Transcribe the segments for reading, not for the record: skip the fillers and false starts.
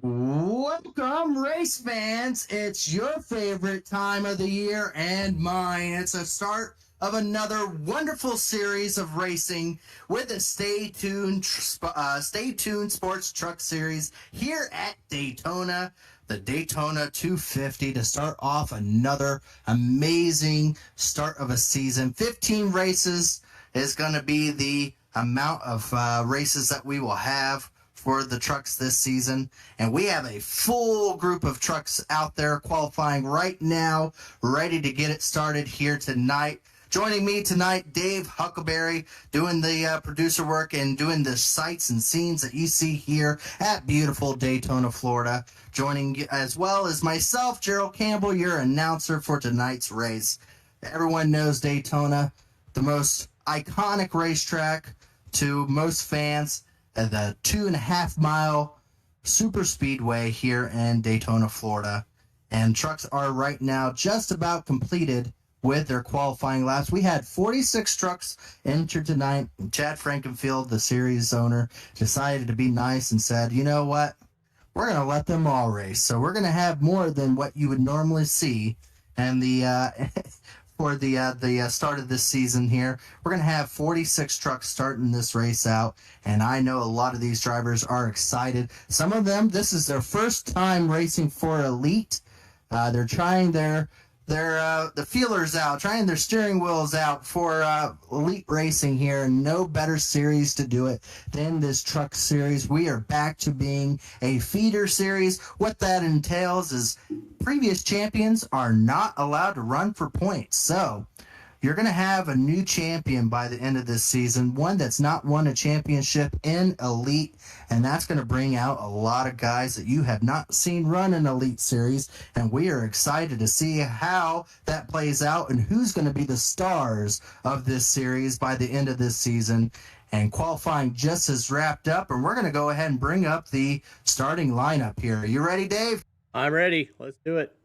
Welcome, race fans. It's your favorite time of the year and mine. It's a start of another wonderful series of racing with the Stay Tuned Sports Truck Series here at Daytona, the Daytona 250 to start off another amazing start of a season. 15 races is going to be the amount of races that we will have for the trucks this season, and we have a full group of trucks out there qualifying right now, ready to get it started here tonight. Joining me tonight, Dave Huckleberry, doing the producer work and doing the sights and scenes that you see here at beautiful Daytona, Florida. Joining as well as myself, Gerald Campbell, your announcer for tonight's race. Everyone knows Daytona, the most iconic racetrack to most fans, the 2.5 mile super speedway here in Daytona, Florida. And trucks are right now just about completed with their qualifying laps. We had 46 trucks entered tonight. Chad Frankenfield, the series owner, decided to be nice and said, you know what? We're going to let them all race. So we're going to have more than what you would normally see. And for the start of this season here, we're going to have 46 trucks starting this race out, and I know a lot of these drivers are excited. Some of them, this is their first time racing for Elite. They're trying the feelers out, trying their steering wheels out for Elite racing here, and no better series to do it than this truck series. We are back to being a feeder series. What that entails is previous champions are not allowed to run for points. So you're going to have a new champion by the end of this season, one that's not won a championship in Elite, and that's going to bring out a lot of guys that you have not seen run an Elite series, and we are excited to see how that plays out and who's going to be the stars of this series by the end of this season. And qualifying just as wrapped up, and we're going to go ahead and bring up the starting lineup here. Are you ready, Dave? I'm ready. Let's do it.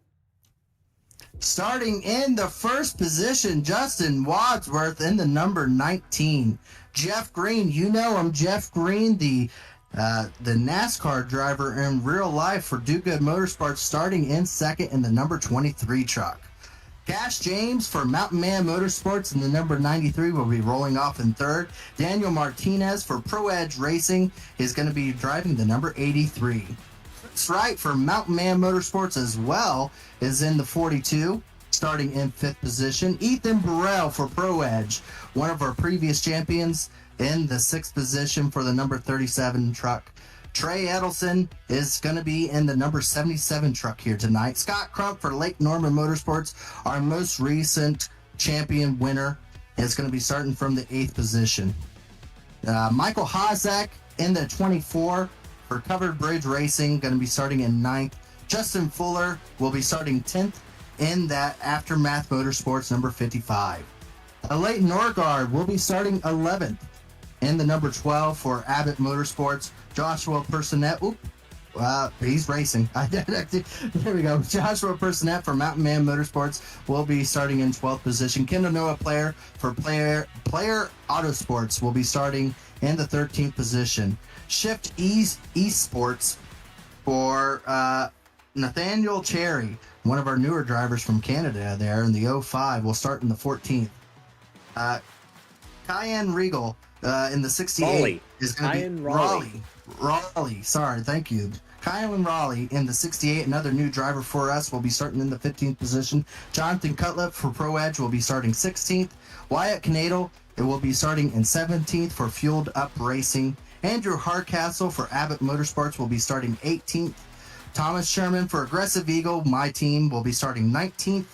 Starting in the first position, Justin Wadsworth in the number 19. Jeff Green, you know him, Jeff Green, the NASCAR driver in real life for Do Good Motorsports, starting in second in the number 23 truck. Cash James for Mountain Man Motorsports in the number 93 will be rolling off in third. Daniel Martinez for Pro Edge Racing is going to be driving the number 83. Chris Wright for Mountain Man Motorsports as well is in the 42, starting in fifth position. Ethan Burrell for Pro Edge, one of our previous champions, in the sixth position for the number 37 truck. Trey Edelson is going to be in the number 77 truck here tonight. Scott Crump for Lake Norman Motorsports, our most recent champion winner, is going to be starting from the 8th position. Michael Hozak in the 24 for Covered Bridge Racing, going to be starting in 9th. Justin Fuller will be starting 10th in that Aftermath Motorsports number 55. Leighton Norgard will be starting 11th in the number 12 for Abbott Motorsports. Joshua Personette, he's racing. There we go. Joshua Personette for Mountain Man Motorsports will be starting in 12th position. Kendall Noah Player for Player Autosports will be starting in the 13th position. Shift Esports for Nathaniel Cherry, one of our newer drivers from Canada there in the 05, will start in the 14th. Cayenne Regal in the 68 is going to be Raleigh. Sorry, thank you. Kylan Raleigh in the 68, another new driver for us, will be starting in the 15th position. Jonathan Cutlip for Pro Edge will be starting 16th. Wyatt Canadle will be starting in 17th for Fueled Up Racing. Andrew Hardcastle for Abbott Motorsports will be starting 18th. Thomas Sherman for Aggressive Eagle, my team, will be starting 19th.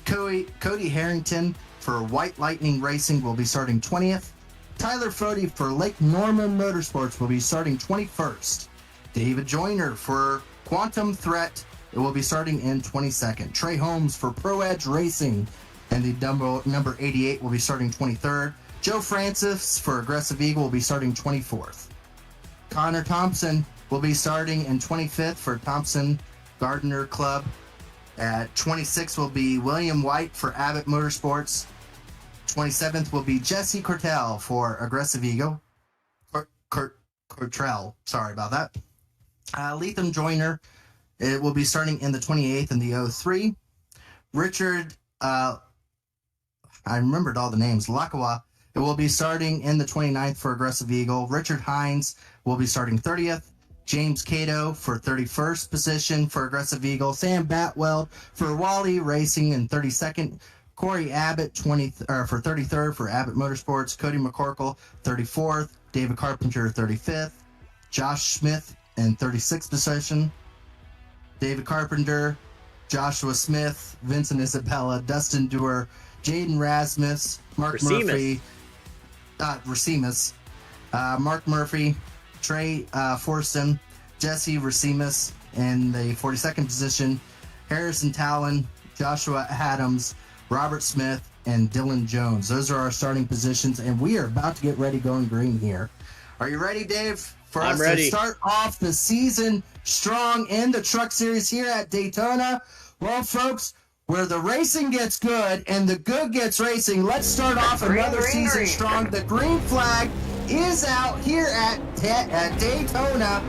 Cody Harrington for White Lightning Racing will be starting 20th. Tyler Fody for Lake Norman Motorsports will be starting 21st. David Joyner for Quantum Threat will be starting in 22nd. Trey Holmes for Pro Edge Racing and the number 88 will be starting 23rd. Joe Francis for Aggressive Eagle will be starting 24th. Connor Thompson will be starting in 25th for Thompson Gardner Club. At 26th will be William White for Abbott Motorsports. 27th will be Jesse Cortell for Aggressive Eagle. Cortrell, sorry about that. Lethem Joyner, it will be starting in the 28th and the 03. Richard, I remembered all the names. Lakawa, it will be starting in the 29th for Aggressive Eagle. Richard Hines will be starting 30th. James Cato for 31st position for Aggressive Eagle. Sam Batwell for Wally Racing in 32nd. Corey Abbott for 33rd for Abbott Motorsports. Cody McCorkle 34th. David Carpenter 35th. Josh Smith in 36th position. David Carpenter, Joshua Smith, Vincent Isabella, Dustin Dewar, Jaden Rasmus, Mark Murphy, Racimus, Mark Murphy, Trey Forston, Jesse Racimus in the 42nd position, Harrison Talon, Joshua Adams, Robert Smith, and Dylan Jones. Those are our starting positions, and we are about to get ready going green here. Are you ready, Dave? For I'm us ready. to start off the season strong in the Truck Series here at Daytona. Well, folks, where the racing gets good and the good gets racing, let's start off another season strong. The green flag is out here at Daytona,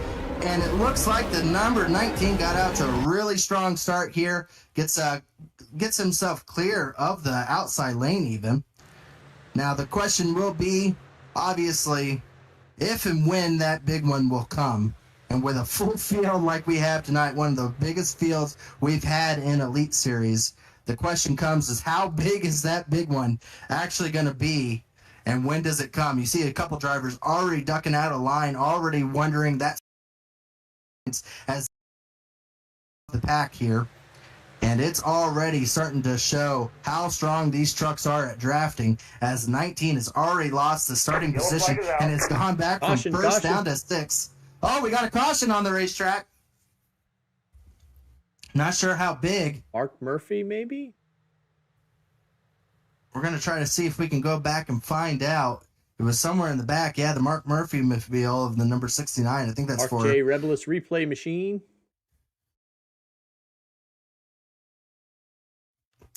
and it looks like the number 19 got out to a really strong start here. Gets himself clear of the outside lane even. Now, the question will be, obviously, if and when that big one will come. And with a full field like we have tonight, one of the biggest fields we've had in Elite Series, the question comes is how big is that big one actually going to be, and when does it come? You see a couple drivers already ducking out of line, already wondering that as the pack here. And it's already starting to show how strong these trucks are at drafting, as 19 has already lost the starting position, and it's gone back from first down to 6. Oh, we got a caution on the racetrack. Not sure how big. Mark Murphy, maybe? We're going to try to see if we can go back and find out. It was somewhere in the back. Yeah, the Mark Murphy mobile of the number 69. I think that's Mark J. Rebelus Replay Machine.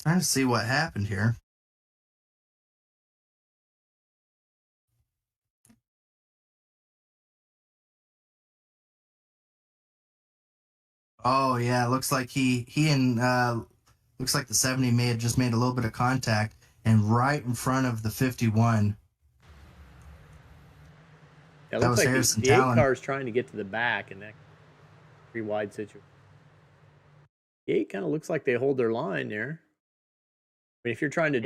Trying to see what happened here. Oh yeah, it looks like he looks like the 70 may have just made a little bit of contact, and right in front of the 51. Yeah, that was like Harrison the 8 car's trying to get to the back, and that pretty wide situation. The 8 kind of looks like they hold their line there. I mean, if you're trying to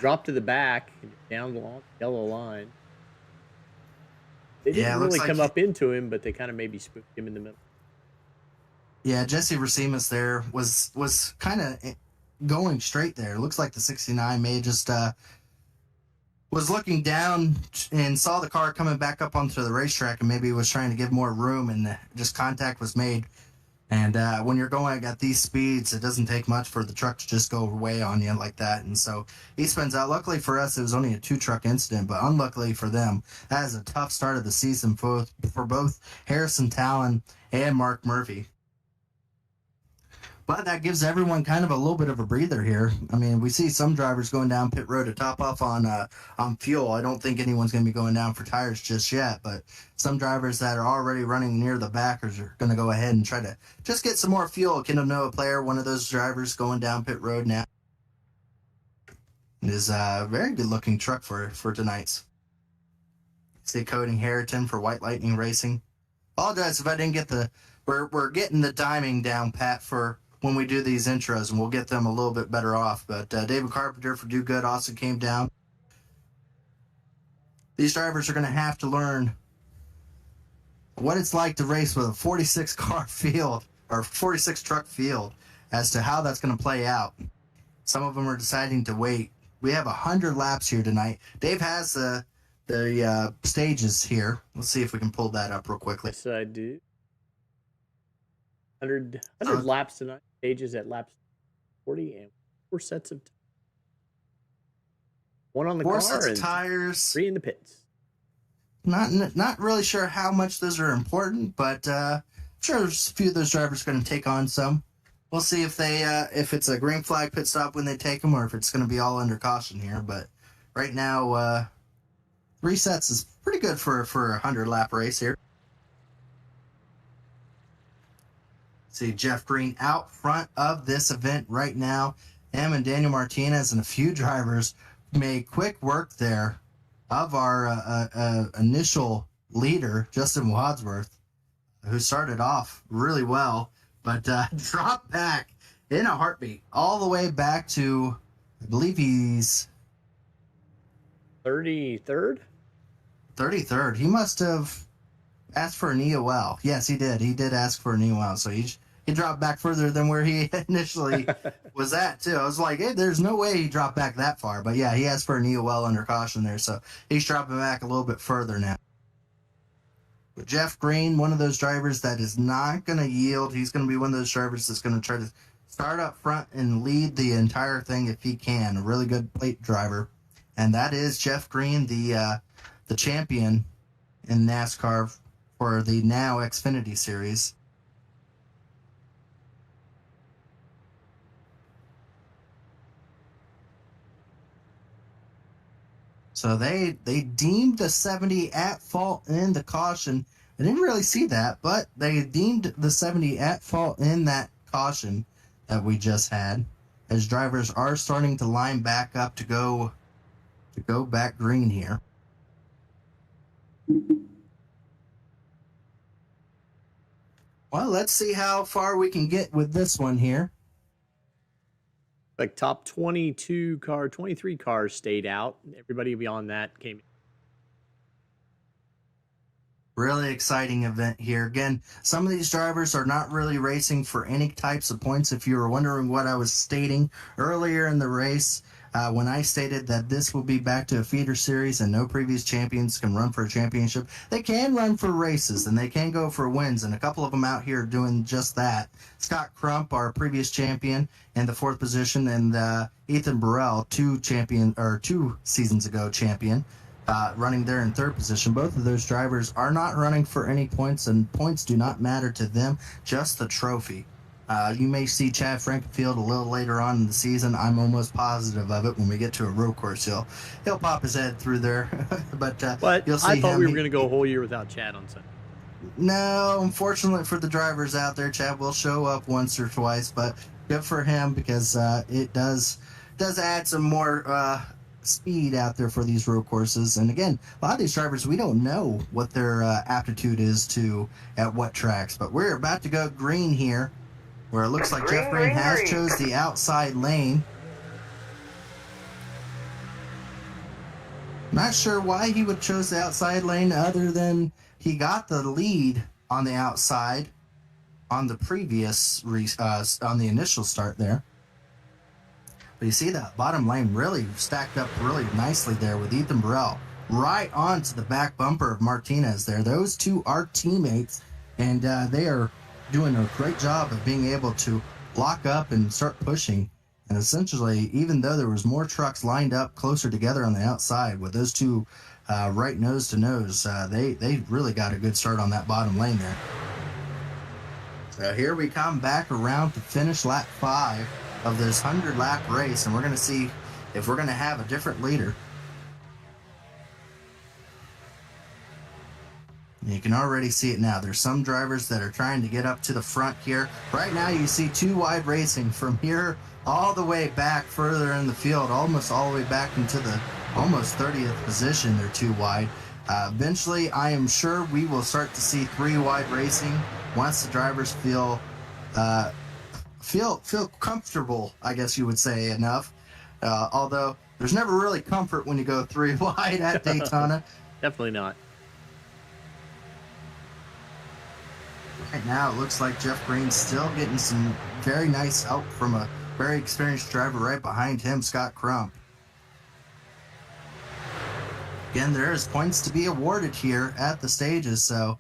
drop to the back down the yellow line, they didn't really come up into him, but they kind of maybe spooked him in the middle. Yeah, Jesse Racimus there was kind of going straight there. Looks like the 69 may just was looking down and saw the car coming back up onto the racetrack, and maybe was trying to give more room, and just contact was made. And when you're going at these speeds, it doesn't take much for the truck to just go way on you like that. And so he spins out. Luckily for us, it was only a 2-truck incident, but unluckily for them, that is a tough start of the season for both Harrison Talon and Mark Murphy. But that gives everyone kind of a little bit of a breather here. I mean, we see some drivers going down pit road to top off on fuel. I don't think anyone's going to be going down for tires just yet, but some drivers that are already running near the backers are going to go ahead and try to just get some more fuel. Kendall Noah Player, one of those drivers going down pit road now. It is a very good-looking truck for tonight's. See Coding Harrington for White Lightning Racing. Apologize if I didn't get the... We're getting the timing down, Pat, for when we do these intros, and we'll get them a little bit better off. But David Carpenter for Do Good also came down. These drivers are going to have to learn what it's like to race with a 46-car field or 46-truck field as to how that's going to play out. Some of them are deciding to wait. We have 100 laps here tonight. Dave has the stages here. Let's see if we can pull that up real quickly. Yes, I do. 100 laps tonight. Stages at laps 40 and 4 sets of tires. 1 on the 4 car sets and of tires. 3 in the pits. Not really sure how much those are important, but I'm sure there's a few of those drivers are going to take on some. We'll see if they if it's a green flag pit stop when they take them, or if it's going to be all under caution here. But right now, 3 sets is pretty good for a 100 lap race here. See Jeff Green out front of this event right now. Him and Daniel Martinez and a few drivers made quick work there of our initial leader, Justin Wadsworth, who started off really well, but dropped back in a heartbeat all the way back to, I believe he's 33rd? 33rd. He must have asked for an EOL. Yes, he did. He did ask for an EOL, so he dropped back further than where he initially was at, too. I was like, hey, there's no way he dropped back that far. But, yeah, he asked for an EOL under caution there, so he's dropping back a little bit further now. But Jeff Green, one of those drivers that is not going to yield. He's going to be one of those drivers that's going to try to start up front and lead the entire thing if he can. A really good plate driver. And that is Jeff Green, the champion in NASCAR for the now Xfinity Series. So they deemed the 70 at fault in the caution. I didn't really see that, but they deemed the 70 at fault in that caution that we just had, as drivers are starting to line back up to go back green here. Well, let's see how far we can get with this one here. Like top 23 cars stayed out. Everybody beyond that came in. Really exciting event here. Again, some of these drivers are not really racing for any types of points. If you were wondering what I was stating earlier in the race, when I stated that this will be back to a feeder series and no previous champions can run for a championship, they can run for races and they can go for wins, and a couple of them out here doing just that. Scott Crump, our previous champion, in the 4th position, and Ethan Burrell, 2 seasons ago champion, running there in 3rd position. Both of those drivers are not running for any points, and points do not matter to them, just the trophy. You may see Chad Frankenfield a little later on in the season. I'm almost positive of it. When we get to a road course, he'll pop his head through there. but you'll see I thought him. We were going to go a whole year without Chad on Sunday. No, unfortunately for the drivers out there, Chad will show up once or twice, but good for him, because it does add some more speed out there for these road courses. And again, a lot of these drivers, we don't know what their aptitude is to at what tracks, but we're about to go green here, where it looks like Jeff Green has chose the outside lane. Not sure why he would chose the outside lane, other than he got the lead on the outside on the previous on the initial start there. But you see that bottom lane really stacked up really nicely there with Ethan Burrell right onto the back bumper of Martinez there. Those two are teammates, and they are doing a great job of being able to lock up and start pushing. And essentially, even though there was more trucks lined up closer together on the outside, with those two right nose to nose, they really got a good start on that bottom lane there. So here we come back around to finish lap 5 of this 100-lap race, and we're going to see if we're going to have a different leader. You can already see it now. There's some drivers that are trying to get up to the front here. Right now you see 2 wide racing from here all the way back further in the field, almost all the way back into the almost 30th position. They're 2 wide. Eventually, I am sure we will start to see 3 wide racing once the drivers feel comfortable, I guess you would say, enough. Although there's never really comfort when you go 3 wide at Daytona. Definitely not. Right now, it looks like Jeff Green's still getting some very nice help from a very experienced driver right behind him, Scott Crump. Again, there is points to be awarded here at the stages, so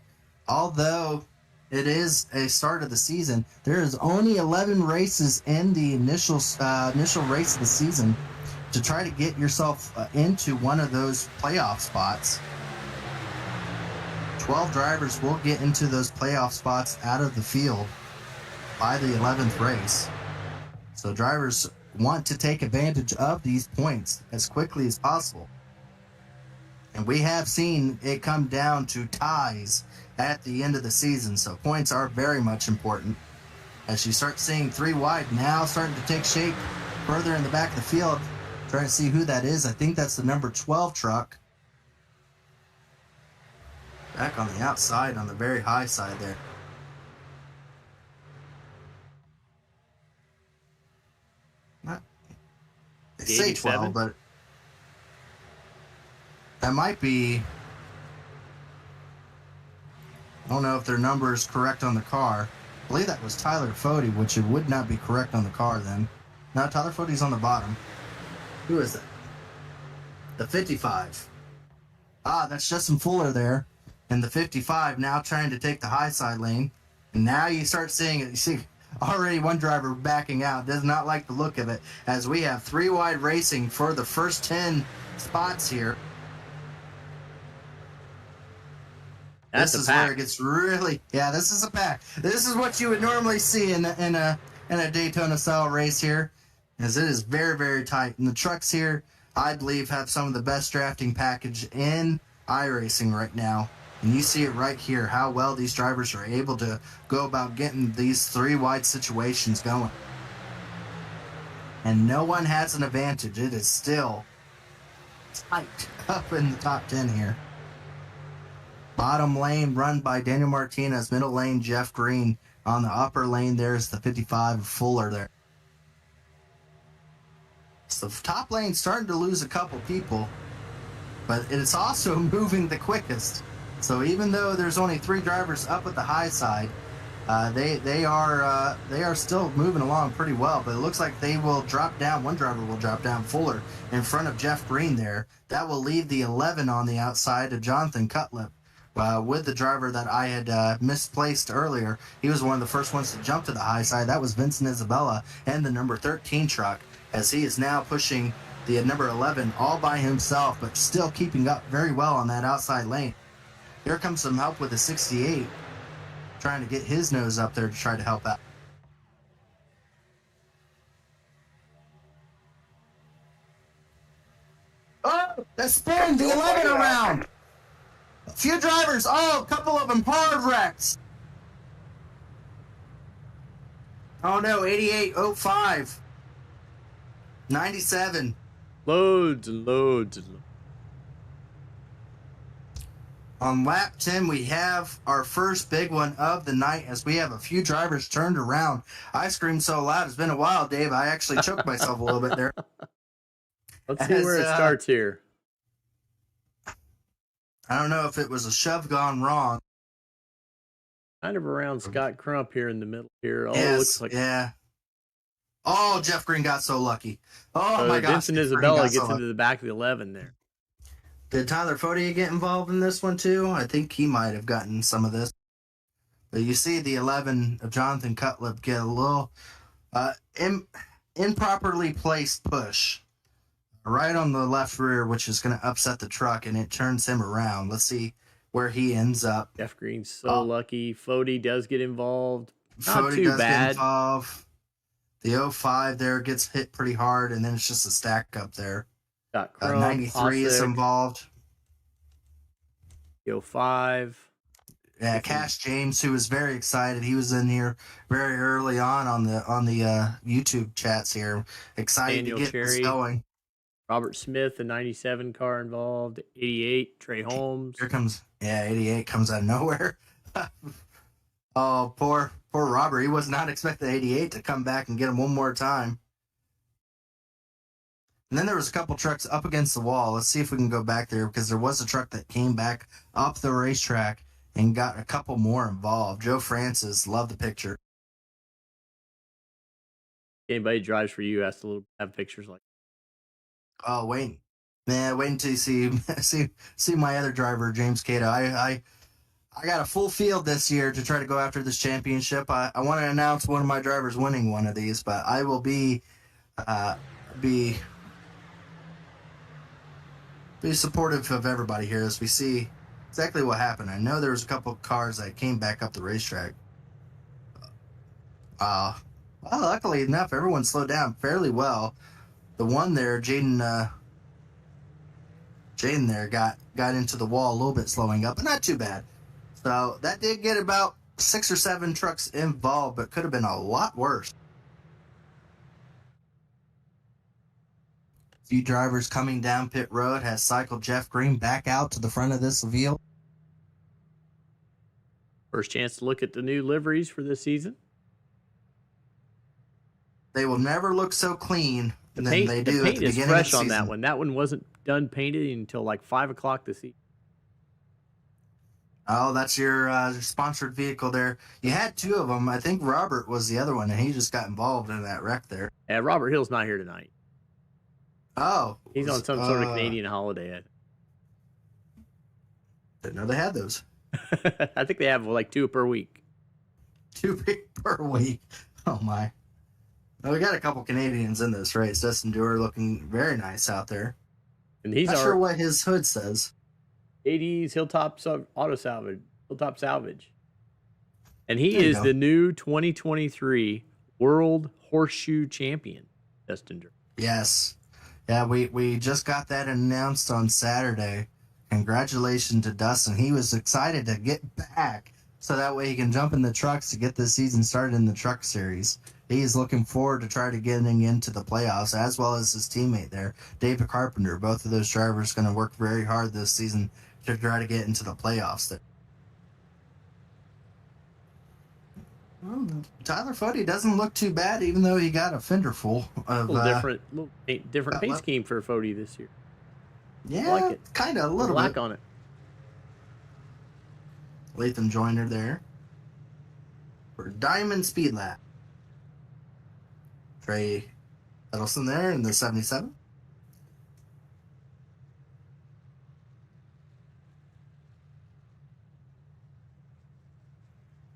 although it is a start of the season, there is only 11 races in the initial race of the season to try to get yourself into one of those playoff spots. 12 drivers will get into those playoff spots out of the field by the 11th race. So drivers want to take advantage of these points as quickly as possible. And we have seen it come down to ties at the end of the season, so points are very much important. as you start seeing 3 wide now starting to take shape further in the back of the field. Trying to see who that is. I think that's the number 12 truck. Back on the outside on the very high side there. They say 12, but that might be. I don't know if their number is correct on the car. I believe that was Tyler Fody, which it would not be correct on the car then. No, Tyler Fody's on the bottom. Who is that? The 55. That's Justin Fuller there. And the 55 now trying to take the high side lane. And now you start seeing it. You see already one driver backing out. Does not like the look of it. As we have 3 wide racing for the first 10 spots here. This is where it gets really, this is a pack. This is what you would normally see in a Daytona style race here, as it is very, very tight. And the trucks here, I believe, have some of the best drafting package in iRacing right now. And you see it right here, how well these drivers are able to go about getting these 3 wide situations going. And no one has an advantage. It is still tight up in the top 10 here. Bottom lane run by Daniel Martinez. Middle lane, Jeff Green. On the upper lane, there's the 55 Fuller there. So the top lane starting to lose a couple people, but it's also moving the quickest. So even though there's only 3 drivers up at the high side, they are still moving along pretty well. But it looks like they will drop down. One driver will drop down, Fuller, in front of Jeff Green there. That will leave the 11 on the outside of Jonathan Cutlip. With the driver that I had misplaced earlier. He was one of the first ones to jump to the high side. That was Vincent Isabella and the number 13 truck, as he is now pushing the number 11 all by himself, but still keeping up very well on that outside lane. Here comes some help with the 68, trying to get his nose up there to try to help out. Oh, that spin the 11 around. A few drivers, a couple of them hard wrecks. Oh no, 88, 05, 97. Loads and loads and loads. On lap 10, we have our first big one of the night, as we have a few drivers turned around. I screamed so loud. It's been a while, Dave. I actually choked myself a little bit there. Let's see where it starts here. I don't know if it was a shove gone wrong. Kind of around Scott Crump here in the middle here. Oh, yes, looks like Oh, Jeff Green got so lucky. Oh my gosh. Vincent Isabella gets into the back of the 11 there. Did Tyler Fody get involved in this one too? I think he might have gotten some of this. But you see the 11 of Jonathan Cutlip get a little improperly placed push right on the left rear, which is going to upset the truck, and it turns him around. Let's see where he ends up. Jeff Green's so lucky. Fody does get involved. Not Fody too does bad. Get involved. The 05 there gets hit pretty hard, and then it's just a stack up there. Got Crump, 93 is involved. 05. Yeah, Cash James, who was very excited. He was in here very early on the YouTube chats here. Excited Daniel to get Cherry. this going. Robert Smith, the 97 car involved. 88, Trey Holmes. Here comes, 88 comes out of nowhere. Oh, poor Robert. He was not expecting 88 to come back and get him one more time. And then there was a couple trucks up against the wall. Let's see if we can go back there, because there was a truck that came back up the racetrack and got a couple more involved. Joe Francis, love the picture. Anybody drives for you has to have pictures like that. Oh, wait. Man, wait until you see my other driver, James Cato. I got a full field this year to try to go after this championship. I want to announce one of my drivers winning one of these, but I will be supportive of everybody here as we see exactly what happened. I know there was a couple of cars that came back up the racetrack. Well, luckily enough, everyone slowed down fairly well. The one there, Jaden there got into the wall a little bit, slowing up, but not too bad. So that did get about 6 or 7 trucks involved, but could have been a lot worse. A few drivers coming down pit road has cycled Jeff Green back out to the front of this field. First chance to look at the new liveries for this season. They will never look so clean than they do at the beginning of the season. The paint is fresh on that one. That one wasn't done painted until like 5 o'clock this evening. Oh, that's your sponsored vehicle there. You had 2 of them. I think Robert was the other one, and he just got involved in that wreck there. Yeah, Robert Hill's not here tonight. Oh. He's on some sort of Canadian holiday. Didn't know they had those. I think they have like 2 per week. 2 per week. Oh, my. Well, we got a couple Canadians in this race. Dustin Dewar looking very nice out there. And he's not sure what his hood says. 80s Hilltop Salvage. And he is the new 2023 World Horseshoe Champion, Dustin Dewar. Yes. Yeah, we just got that announced on Saturday. Congratulations to Dustin. He was excited to get back so that way he can jump in the trucks to get this season started in the truck series. He's looking forward to try to getting into the playoffs, as well as his teammate there, David Carpenter. Both of those drivers going to work very hard this season to try to get into the playoffs there. Well, Tyler Foote doesn't look too bad, even though he got a fender full of little different paint scheme for Foote this year. Yeah, I like it. Kind of a little black bit. On it. Latham Joyner there for Diamond Speed Lap. Trey Edelson there in the 77.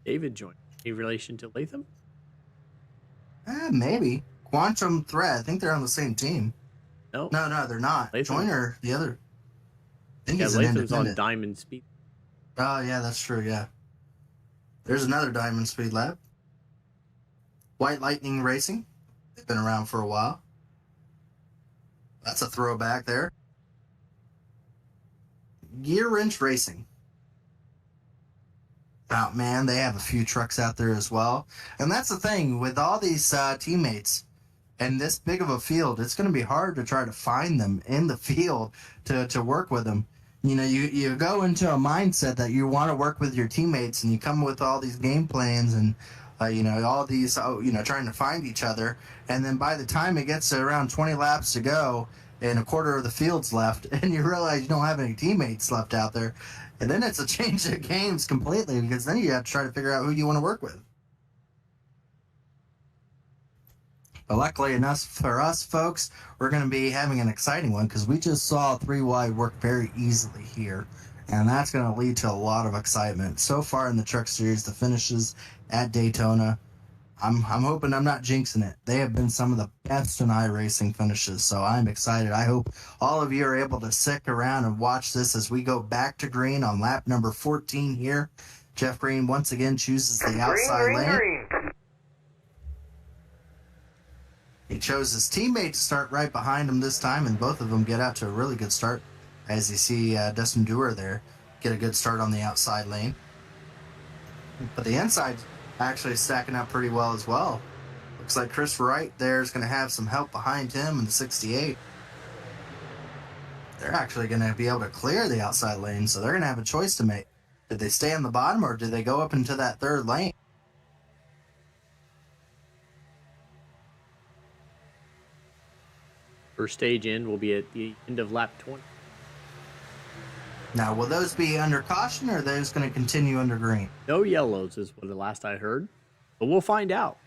David Joyner. Any relation to Latham? Maybe. Quantum Thread. I think they're on the same team. No, they're not. Latham. Joyner, the other. I think he's Latham's on Diamond Speed. Oh, yeah, that's true, yeah. There's another Diamond Speed Lab. White Lightning Racing. They've been around for a while. That's a throwback there. Gear Wrench Racing. Oh, man, they have a few trucks out there as well. And that's the thing, with all these teammates and this big of a field, it's going to be hard to try to find them in the field to work with them. You know, you go into a mindset that you want to work with your teammates, and you come with all these game plans and, all these, trying to find each other. And then by the time it gets to around 20 laps to go and a quarter of the field's left, and you realize you don't have any teammates left out there, and then it's a change of games completely, because then you have to try to figure out who you want to work with. But luckily enough for us, folks, we're going to be having an exciting one, because we just saw 3 wide work very easily here. And that's going to lead to a lot of excitement. So far in the Truck Series, the finishes at Daytona, I'm hoping I'm not jinxing it. They have been some of the best in iRacing finishes, so I'm excited. I hope all of you are able to stick around and watch this as we go back to green on lap number 14 here. Jeff Green once again chooses the outside lane. He chose his teammate to start right behind him this time, and both of them get out to a really good start. As you see Dustin Dewar there get a good start on the outside lane. But the inside actually stacking up pretty well as well. Looks like Chris Wright there is going to have some help behind him in the 68. They're actually going to be able to clear the outside lane, so they're going to have a choice to make. Did they stay on the bottom, or did they go up into that third lane? First stage end will be at the end of lap 20. Now, will those be under caution, or are those going to continue under green? No yellows is what the last I heard, but we'll find out.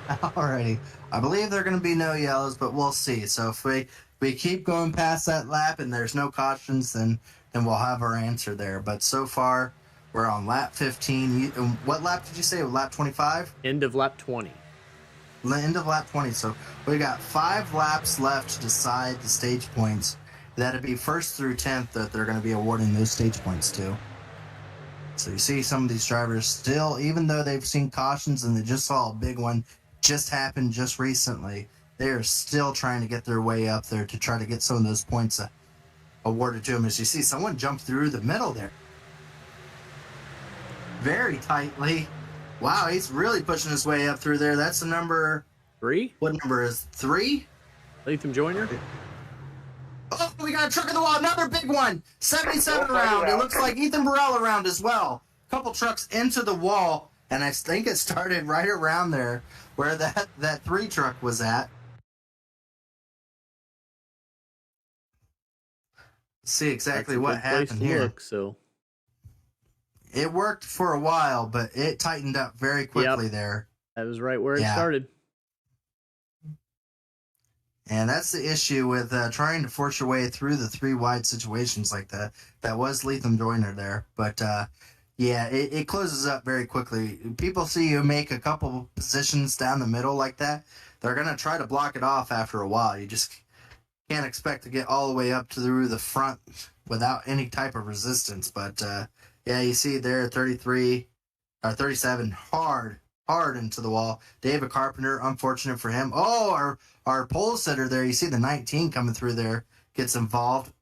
Alrighty. I believe there are going to be no yellows, but we'll see. So if we keep going past that lap and there's no cautions, then we'll have our answer there. But so far, we're on lap 15. What lap did you say? Lap 25? End of lap 20. End of lap 20. So we got 5 laps left to decide the stage points. That'd be 1st through 10th that they're going to be awarding those stage points to. So you see some of these drivers still, even though they've seen cautions and they just saw a big one just happen just recently, they are still trying to get their way up there to try to get some of those points awarded to them. As you see, someone jumped through the middle there. very tightly. Wow, he's really pushing his way up through there. That's the number 3. What number is 3? Latham Joyner. Oh, we got a truck in the wall. Another big one. 77 round. It looks like Ethan Burrell around as well. Couple trucks into the wall, and I think it started right around there where that 3 truck was at. See exactly what happened here. Look, so it worked for a while, but it tightened up very quickly there. That was right where it started. And that's the issue with trying to force your way through the 3 wide situations like that. That was Latham Joyner there. But, it closes up very quickly. People see you make a couple positions down the middle like that, they're going to try to block it off after a while. You just can't expect to get all the way up through the front without any type of resistance. But, you see there 33 or 37 hard into the wall. David Carpenter, unfortunate for him. Oh, our pole sitter there, you see the 19 coming through there, gets involved.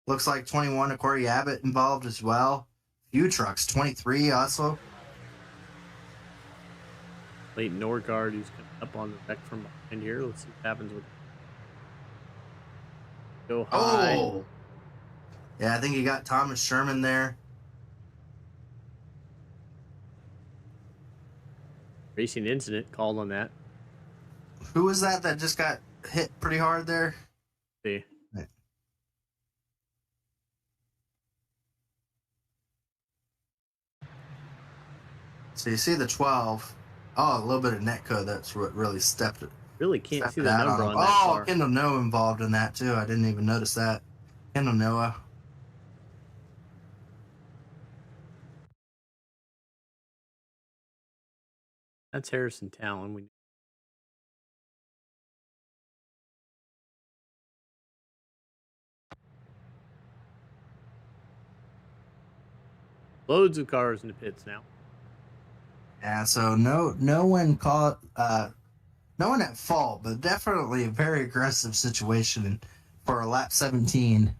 Looks like 21 of Corey Abbott involved as well. Few trucks, 23 also. Leighton Norgard, who's coming up on the deck from behind here. Let's see what happens with him. Go high. Oh! Yeah, I think you got Thomas Sherman there. Racing incident called on that. Who was that just got hit pretty hard there? See. So you see the 12. Oh, a little bit of netcode. That's what really stepped it. Really can't see the number on that car. Kendall Noah involved in that too. I didn't even notice that. Kendall Noah. That's Harrison Talon. Loads of cars in the pits now. Yeah, so no one caught no one at fault, but definitely a very aggressive situation for a lap 17.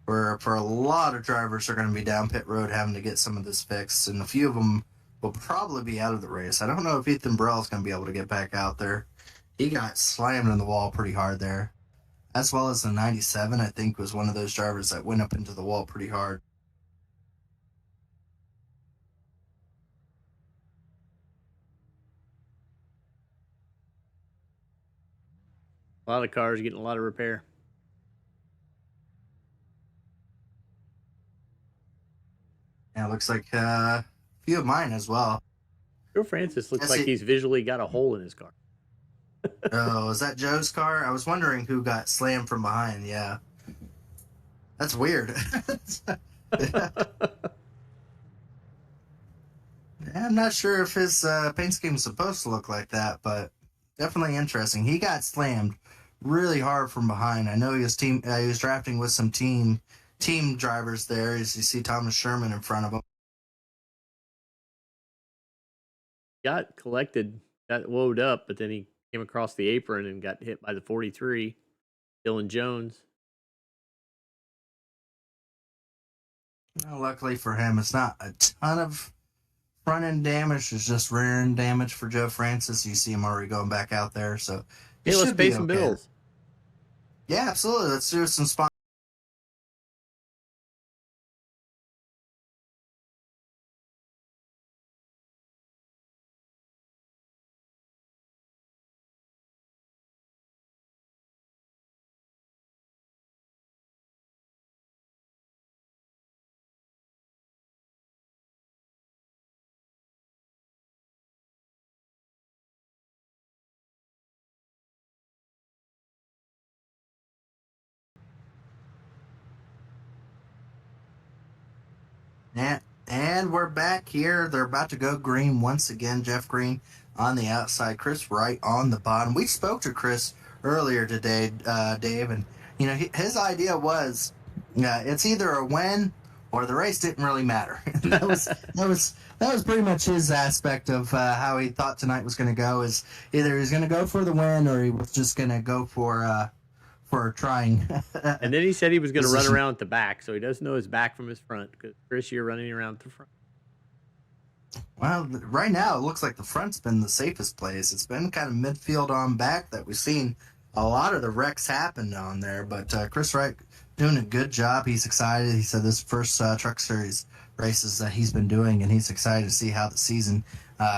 For a lot of drivers are going to be down pit road having to get some of this fixed, and a few of them will probably be out of the race. I don't know if Ethan Burrell is going to be able to get back out there. He got slammed in the wall pretty hard there, as well as the 97. I think was one of those drivers that went up into the wall pretty hard. A lot of cars getting a lot of repair. Yeah, it looks like a few of mine as well. Joe Francis looks like he's visually got a hole in his car. Oh, is that Joe's car? I was wondering who got slammed from behind. Yeah. That's weird. Yeah, I'm not sure if his paint scheme is supposed to look like that, but definitely interesting. He got slammed really hard from behind. I know he was drafting with some team drivers there, as you see Thomas Sherman in front of him. Got woed up, but then he came across the apron and got hit by the 43, Dylan Jones. Well, luckily for him, it's not a ton of front end damage. It's just rear end damage for Joe Francis. You see him already going back out there, so let's pay some bills. Yeah, absolutely. Let's do some sponsors. And we're back here. They're about to go green once again. Jeff Green on the outside, Chris Wright on the bottom. We spoke to Chris earlier today, Dave, and his idea was it's either a win or the race didn't really matter. that was pretty much his aspect of how he thought tonight was going to go. Is either he was going to go for the win or he was just going to go for trying. And then he said he was going to run around at the back, so he doesn't know his back from his front. Because Chris, you're running around at the front. Well, right now it looks like the front's been the safest place. It's been kind of midfield on back that we've seen a lot of the wrecks happen on there. But Chris Wright doing a good job. He's excited. He said this first Truck Series races that he's been doing, and he's excited to see how the season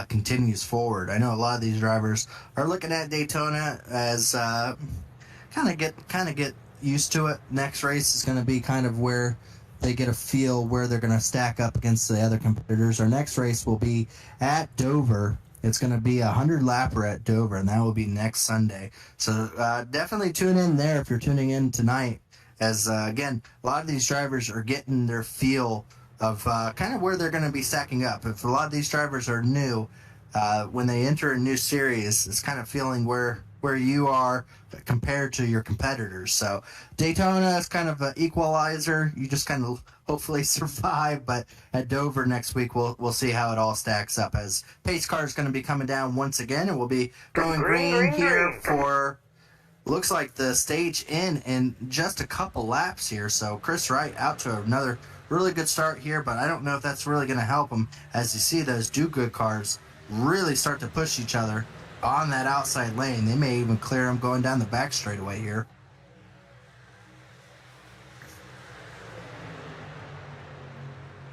continues forward. I know a lot of these drivers are looking at Daytona as kind of get used to it. Next race is going to be kind of where they get a feel where they're going to stack up against the other competitors. Our next race will be at Dover. It's going to be a 100-lapper at Dover, and that will be next Sunday. So definitely tune in there if you're tuning in tonight, as, again, a lot of these drivers are getting their feel of kind of where they're going to be stacking up. If a lot of these drivers are new, when they enter a new series, it's kind of feeling where you are compared to your competitors. So Daytona is kind of an equalizer. You just kind of hopefully survive. But at Dover next week, we'll see how it all stacks up, as pace car is going to be coming down once again, and we'll be going green here for looks like the stage in just a couple laps here. So Chris Wright out to another really good start here, but I don't know if that's really going to help him, as you see those do-good cars really start to push each other on that outside lane. They may even clear him going down the back straightaway here.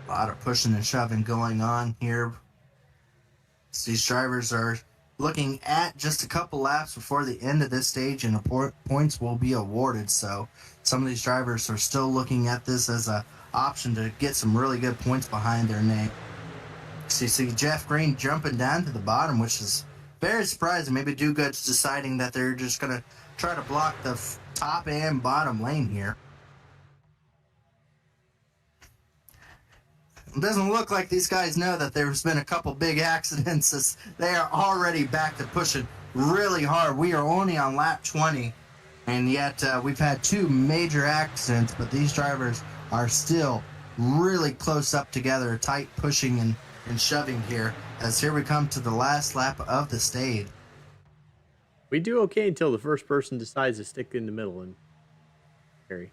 A lot of pushing and shoving going on here. So these drivers are looking at just a couple laps before the end of this stage, and points will be awarded. So some of these drivers are still looking at this as an option to get some really good points behind their name. So you see Jeff Green jumping down to the bottom, which is very surprising. Maybe Do-Good's deciding that they're just going to try to block the top and bottom lane here. It doesn't look like these guys know that there's been a couple big accidents, as they are already back to pushing really hard. We are only on lap 20, and yet we've had two major accidents, but these drivers are still really close up together, tight pushing and shoving here, as here we come to the last lap of the stage. We do okay until the first person decides to stick in the middle and carry.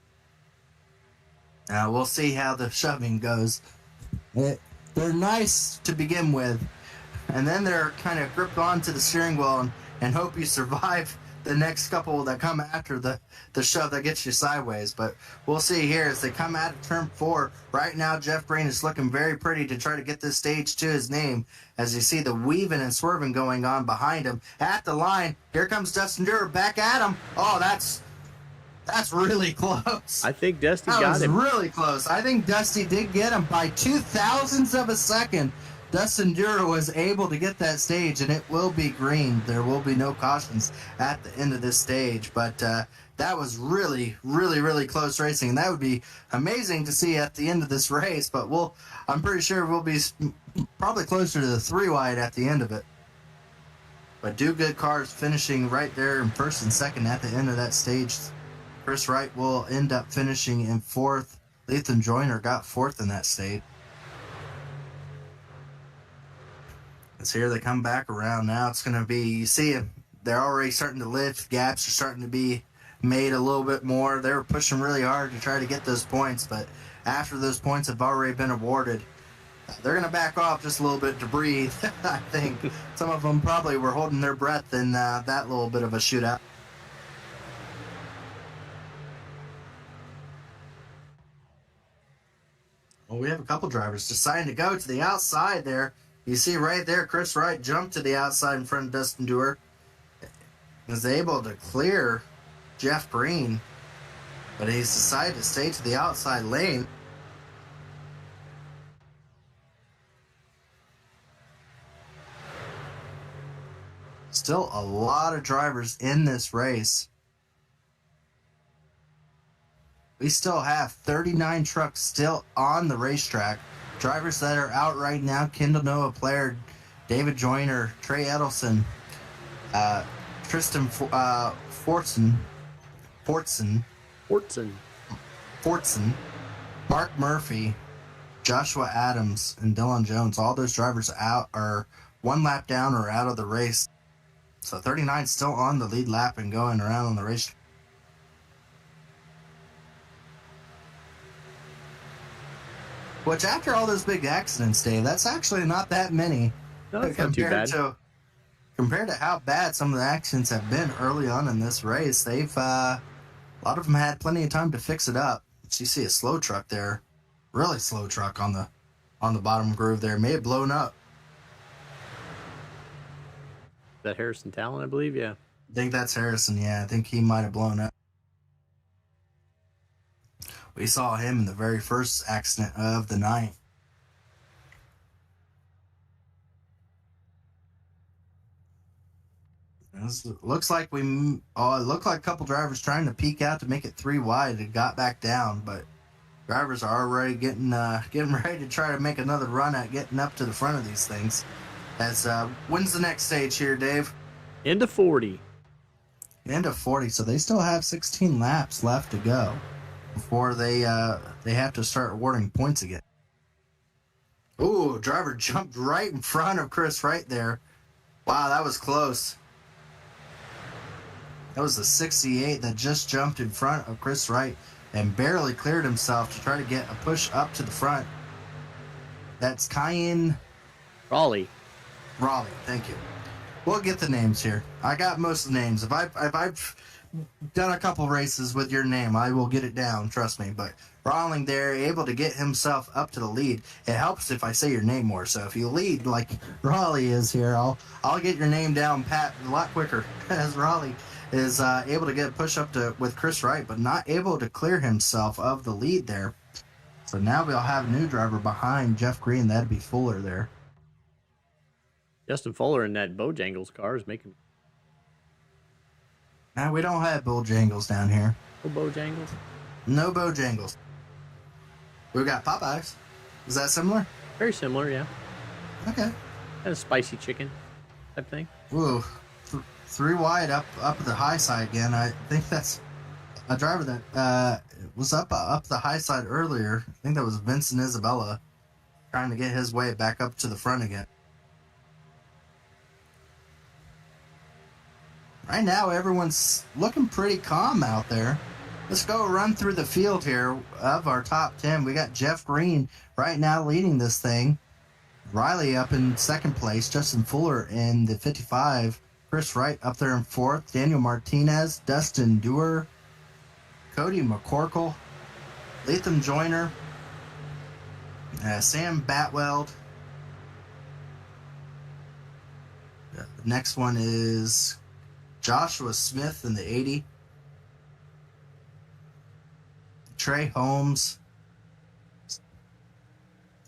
We'll see how the shoving goes. They're nice to begin with, and then they're kind of gripped onto the steering wheel and hope you survive the next couple that come after the shove that gets you sideways. But we'll see here as they come out of turn 4. Right now, Jeff Green is looking very pretty to try to get this stage to his name, as you see the weaving and swerving going on behind him. At the line, here comes Dustin Dewar back at him. Oh, that's really close. I think Dusty got him. That was really close. I think Dusty did get him by 0.02 of a second. Dustin Dewar was able to get that stage, and it will be green. There will be no cautions at the end of this stage, but that was really, really, really close racing, and that would be amazing to see at the end of this race, but I'm pretty sure we'll be probably closer to the 3-wide at the end of it. But Do-Good cars finishing right there in first and second at the end of that stage. Chris Wright will end up finishing in 4th. Lethan Joyner got 4th in that stage. As here they come back around now. It's going to be, you see, they're already starting to lift. Gaps are starting to be made a little bit more. They were pushing really hard to try to get those points, but after those points have already been awarded, they're going to back off just a little bit to breathe. I think some of them probably were holding their breath in that little bit of a shootout. Well, we have a couple drivers deciding to go to the outside there. You see right there, Chris Wright jumped to the outside in front of Dustin Dewar. Was able to clear Jeff Green, but he's decided to stay to the outside lane. Still a lot of drivers in this race. We still have 39 trucks still on the racetrack. Drivers that are out right now: Kendall Noah Player, David Joyner, Trey Edelson, Tristan Fortson, Mark Murphy, Joshua Adams, and Dylan Jones. All those drivers out are one lap down or out of the race. So 39 still on the lead lap and going around on the racetrack. Which, after all those big accidents, Dave, that's actually not that many. No, that's not too bad. Compared to how bad some of the accidents have been early on in this race, they've a lot of them had plenty of time to fix it up. So you see a slow truck there, really slow truck on the bottom groove there, may have blown up. That Harrison Talon, I believe, yeah. I think that's Harrison, yeah. I think he might have blown up. We saw him in the very first accident of the night. It looks like a couple drivers trying to peek out to make it 3 wide and got back down, but drivers are already getting ready to try to make another run at getting up to the front of these things. As when's the next stage here, Dave? End of 40. End of 40, so they still have 16 laps left to go before they have to start awarding points again. Ooh, driver jumped right in front of Chris right there. Wow, that was close. That was the 68 that just jumped in front of Chris Wright and barely cleared himself to try to get a push up to the front. That's Cayenne Raleigh, thank you. We'll get the names here. I got most of the names. If I've done a couple races with your name, I will get it down, trust me. But Rawling there, able to get himself up to the lead. It helps if I say your name more. So if you lead like Raleigh is here, I'll get your name down pat a lot quicker, as Raleigh is able to get a push up with Chris Wright, but not able to clear himself of the lead there. So now we'll have a new driver behind Jeff Green. That'd be Fuller there. Justin Fuller in that Bojangles car is making. Now we don't have Bojangles down here. No Bojangles? No Bojangles. We've got Popeyes. Is that similar? Very similar, yeah. Okay. Kind of spicy chicken type thing. Ooh. 3 wide up the high side again. I think that's a driver that was up the high side earlier. I think that was Vincent Isabella trying to get his way back up to the front again. Right now, everyone's looking pretty calm out there. Let's go run through the field here of our top 10. We got Jeff Green right now leading this thing. Riley up in second place. Justin Fuller in the 55. Chris Wright up there in fourth. Daniel Martinez, Dustin Dewar, Cody McCorkle, Latham Joyner, Sam Batweld. The next one is Joshua Smith in the 80. Trey Holmes.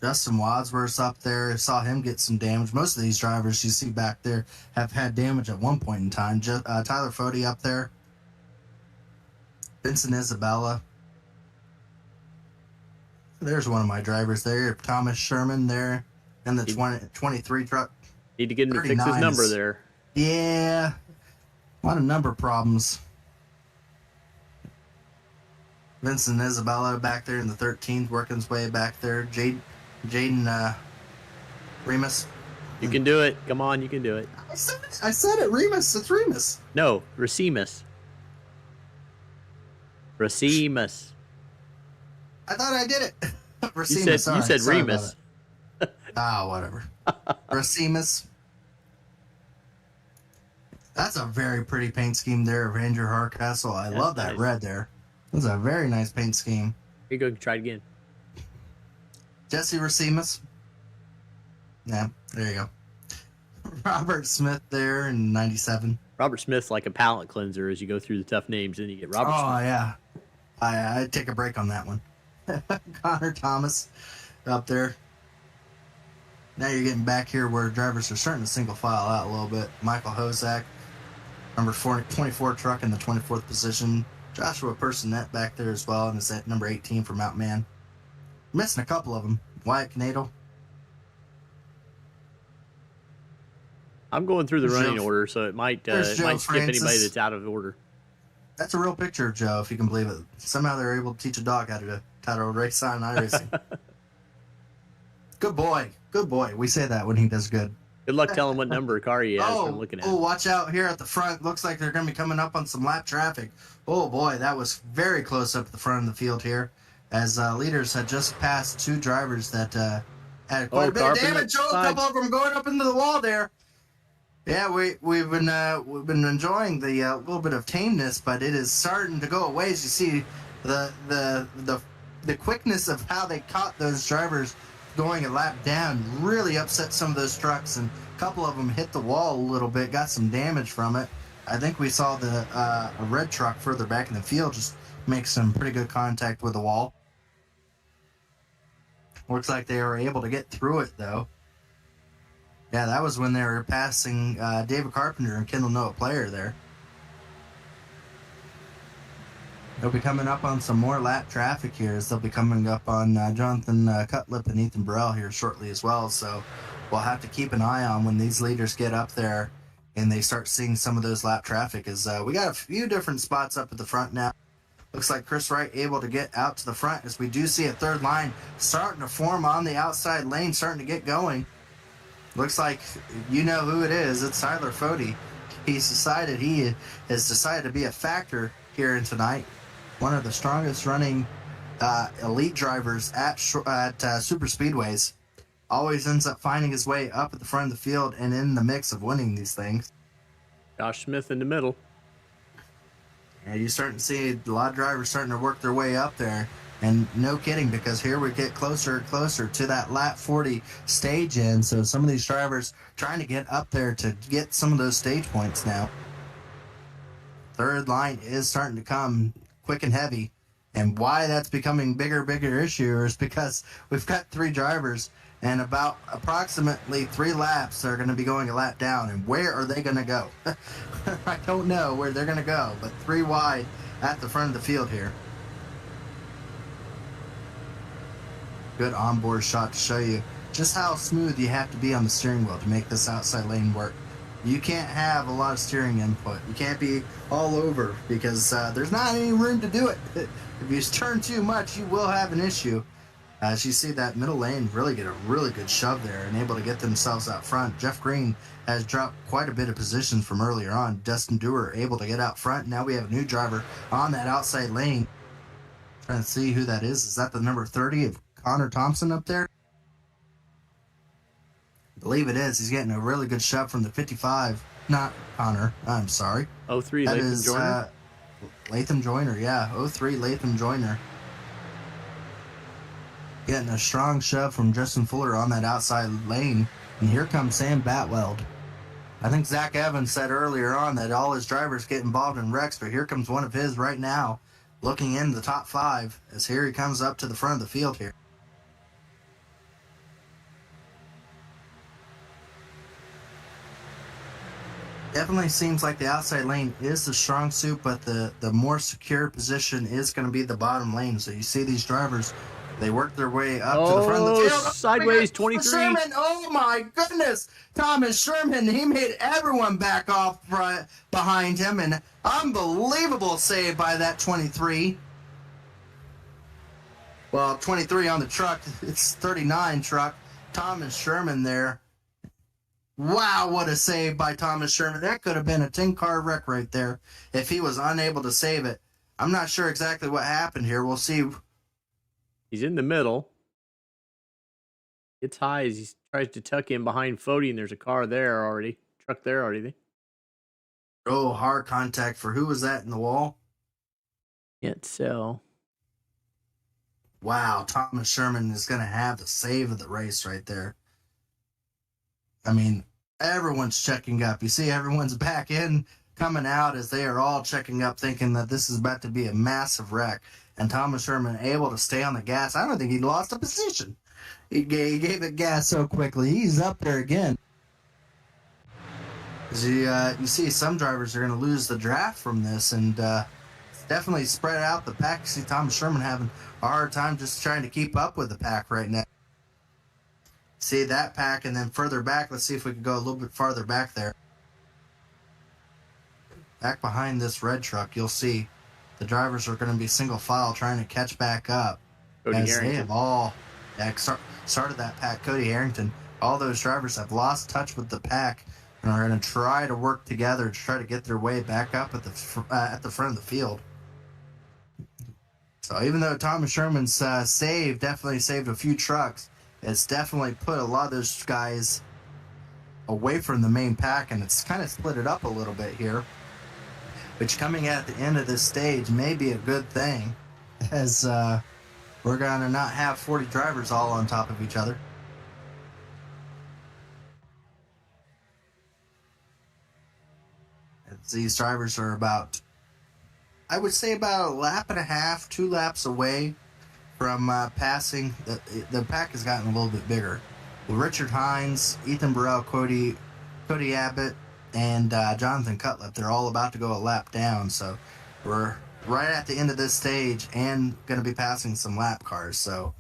Justin Wadsworth's up there. Saw him get some damage. Most of these drivers you see back there have had damage at one point in time. Tyler Fody up there. Vincent Isabella. There's one of my drivers there. Thomas Sherman there. And the 23 truck. Need to get him to fix his number there. Yeah. A lot of number problems. Vincent Isabella back there in the 13th, working his way back there. Jaden Remus. You can do it. Come on, you can do it. I said it. Remus. It's Remus. No, Racimus. Racimus. I thought I did it. Racimus. You said Remus. Whatever. Racimus. That's a very pretty paint scheme there of Andrew Hardcastle. I love that red there. That's a very nice paint scheme. Here you go. Try it again. Jesse Racimus. Yeah, there you go. Robert Smith there in 97. Robert Smith's like a palate cleanser as you go through the tough names, and you get Robert Smith. Oh, yeah. I'd take a break on that one. Connor Thomas up there. Now you're getting back here where drivers are starting to single file out a little bit. Michael Hozak, number 24 truck in the 24th position. Joshua Personette back there as well, and is at number 18 for Mount Man. Missing a couple of them. Wyatt Knadel. I'm going through the running order, so it might skip Francis. anybody that's out of order. That's a real picture of Joe, if you can believe it. Somehow they're able to teach a dog how to race on iRacing. Good boy. Good boy. We say that when he does good. Good luck telling what number of car he has from looking at it. Oh, watch out here at the front. Looks like they're going to be coming up on some lap traffic. Oh, boy, that was very close up at the front of the field here. as leaders had just passed 2 drivers that had quite a bit of damage. A couple of them going up into the wall there. Yeah, we've been enjoying the little bit of tameness, but it is starting to go away as you see the quickness of how they caught those drivers going a lap down really upset some of those trucks, and a couple of them hit the wall a little bit, got some damage from it. I think we saw a red truck further back in the field just make some pretty good contact with the wall. Looks like they were able to get through it, though. Yeah, that was when they were passing David Carpenter and Kendall Noah Player there. They'll be coming up on some more lap traffic here, as they'll be coming up on Jonathan Cutlip and Ethan Burrell here shortly as well. So we'll have to keep an eye on when these leaders get up there and they start seeing some of those lap traffic. As we got a few different spots up at the front now. Looks like Chris Wright able to get out to the front, as we do see a third line starting to form on the outside lane, starting to get going. Looks like you know who it is. It's Tyler Fody. He has decided to be a factor here in tonight. One of the strongest running elite drivers at super speedways. Always ends up finding his way up at the front of the field and in the mix of winning these things. Josh Smith in the middle. And you're starting to see a lot of drivers starting to work their way up there. And no kidding, because here we get closer and closer to that lap 40 stage end. So some of these drivers trying to get up there to get some of those stage points now. Third line is starting to come quick and heavy. And why that's becoming bigger issue is because we've got 3 drivers and about approximately 3 laps are going to be going a lap down. And where are they going to go? I don't know where they're going to go, but 3 wide at the front of the field here. Good onboard shot to show you just how smooth you have to be on the steering wheel to make this outside lane work. You can't have a lot of steering input. You can't be all over, because there's not any room to do it. If you turn too much, you will have an issue. As you see that middle lane really get a really good shove there and able to get themselves out front. Jeff Green has dropped quite a bit of positions from earlier on. Dustin Dewar able to get out front. Now we have a new driver on that outside lane. Trying to see who that is. Is that the number 30 of Connor Thompson up there? I believe it is. He's getting a really good shove from the 55. Not Connor. I'm sorry. 03 Latham Joyner. Latham Joyner, yeah. 03 Latham Joyner. Getting a strong shove from Justin Fuller on that outside lane. And here comes Sam Batweld. I think Zach Evans said earlier on that all his drivers get involved in wrecks, but here comes one of his right now, looking into the top 5, as here he comes up to the front of the field here. Definitely seems like the outside lane is the strong suit, but the more secure position is going to be the bottom lane. So you see these drivers, they work their way up to the front of the field. Sideways 23. Sherman, oh my goodness. Thomas Sherman, he made everyone back off behind him. An unbelievable save by that 23. Well, 23 on the truck. It's 39 truck. Thomas Sherman there. Wow, what a save by Thomas Sherman. That could have been a 10-car wreck right there if he was unable to save it. I'm not sure exactly what happened here. We'll see. He's in the middle. Gets high as he tries to tuck in behind Fody, and there's a car there already. Truck there already. Oh, hard contact for who was that in the wall? Can't tell. Wow, Thomas Sherman is going to have the save of the race right there. I mean, everyone's checking up. You see everyone's back in, coming out as they are all checking up, thinking that this is about to be a massive wreck. And Thomas Sherman able to stay on the gas. I don't think he lost a position. He gave it gas so quickly. He's up there again. As you see some drivers are going to lose the draft from this, and definitely spread out the pack. You see Thomas Sherman having a hard time just trying to keep up with the pack right now. See that pack, and then further back, let's see if we can go a little bit farther back there. Back behind this red truck, you'll see the drivers are going to be single file trying to catch back up. As they have all started that pack. Cody Harrington, all those drivers have lost touch with the pack and are going to try to work together to try to get their way back up at the front of the field. So even though Thomas Sherman's definitely saved a few trucks, it's definitely put a lot of those guys away from the main pack, and it's kind of split it up a little bit here, which coming at the end of this stage may be a good thing, as we're going to not have 40 drivers all on top of each other. These drivers are about, I would say, about a lap and a half, 2 laps away from passing. The pack has gotten a little bit bigger. Well, Richard Hines, Ethan Burrell, Cody Abbott, and Jonathan Cutlip, they're all about to go a lap down. So we're right at the end of this stage and going to be passing some lap cars. So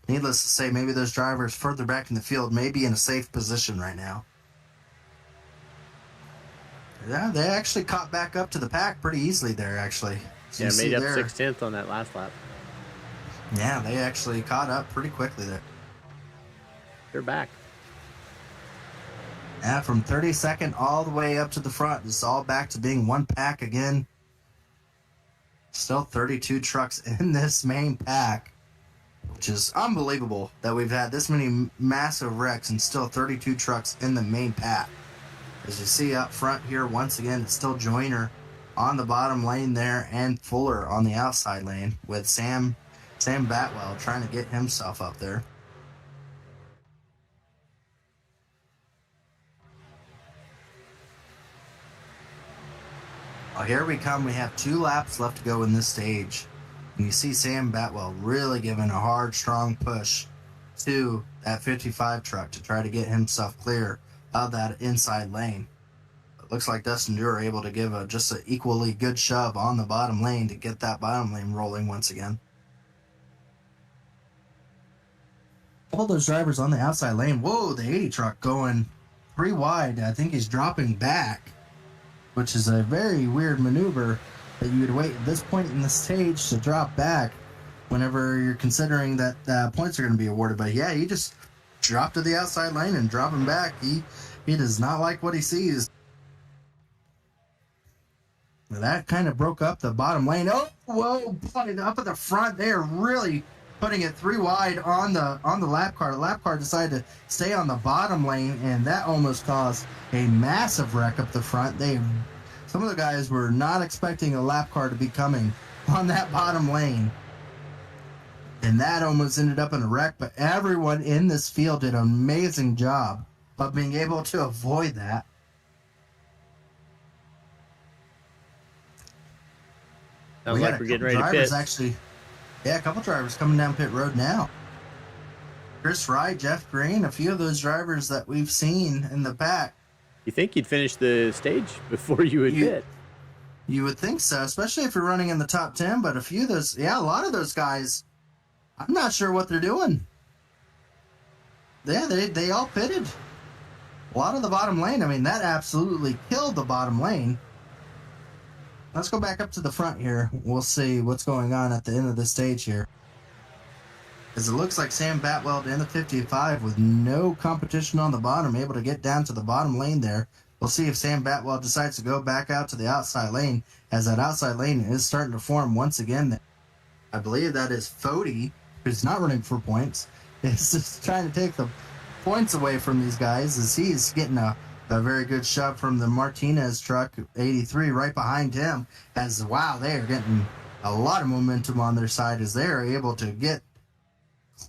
needless to say, maybe those drivers further back in the field may be in a safe position right now. Yeah, they actually caught back up to the pack pretty easily there, actually. So yeah, made up 6/10 on that last lap. Yeah, they actually caught up pretty quickly there. They're back. Yeah, from 32nd all the way up to the front. It's all back to being one pack again. Still 32 trucks in this main pack, which is unbelievable that we've had this many massive wrecks and still 32 trucks in the main pack. As you see up front here, once again, it's still Joyner on the bottom lane there and Fuller on the outside lane with Sam Batwell trying to get himself up there. Well, here we come. We have 2 laps left to go in this stage. And you see Sam Batwell really giving a hard, strong push to that 55 truck to try to get himself clear of that inside lane. It looks like Dustin Dewar able to give just an equally good shove on the bottom lane to get that bottom lane rolling once again. All those drivers on the outside lane. Whoa, the 80 truck going 3 wide. I think he's dropping back, which is a very weird maneuver that you would wait at this point in the stage to drop back whenever you're considering that points are going to be awarded. But yeah, he just dropped to the outside lane and dropping back. He does not like what he sees. That kind of broke up the bottom lane. Oh, whoa, up at the front there, really putting it 3 wide on the lap car. The lap car decided to stay on the bottom lane, and that almost caused a massive wreck up the front. Some of the guys were not expecting a lap car to be coming on that bottom lane, and that almost ended up in a wreck. But everyone in this field did an amazing job of being able to avoid that. Sounds like we're getting ready to pit. Actually, yeah, a couple drivers coming down pit road now. Chris Wright, Jeff Green, a few of those drivers that we've seen in the pack. You think you'd finish the stage before you would pit? You would think so, especially if you're running in the top 10. But a lot of those guys, I'm not sure what they're doing. Yeah, they all pitted. A lot of the bottom lane. I mean, that absolutely killed the bottom lane. Let's go back up to the front here. We'll see what's going on at the end of the stage here. Because it looks like Sam Batwell in the 55 with no competition on the bottom, able to get down to the bottom lane there. We'll see if Sam Batwell decides to go back out to the outside lane, as that outside lane is starting to form once again. I believe that is Fody, who's not running for points. Is just trying to take the points away from these guys, as he's getting a very good shove from the Martinez truck, 83, right behind him. As, wow, they are getting a lot of momentum on their side as they are able to get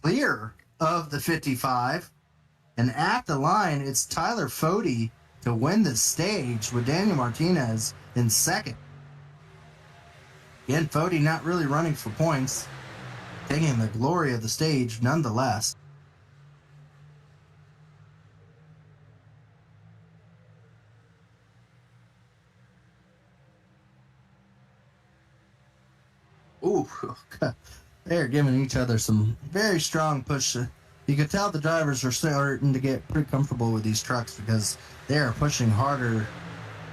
clear of the 55. And at the line, it's Tyler Fody to win the stage with Daniel Martinez in second. Again, Fody not really running for points, taking the glory of the stage nonetheless. Ooh, they're giving each other some very strong push. You could tell the drivers are starting to get pretty comfortable with these trucks because they are pushing harder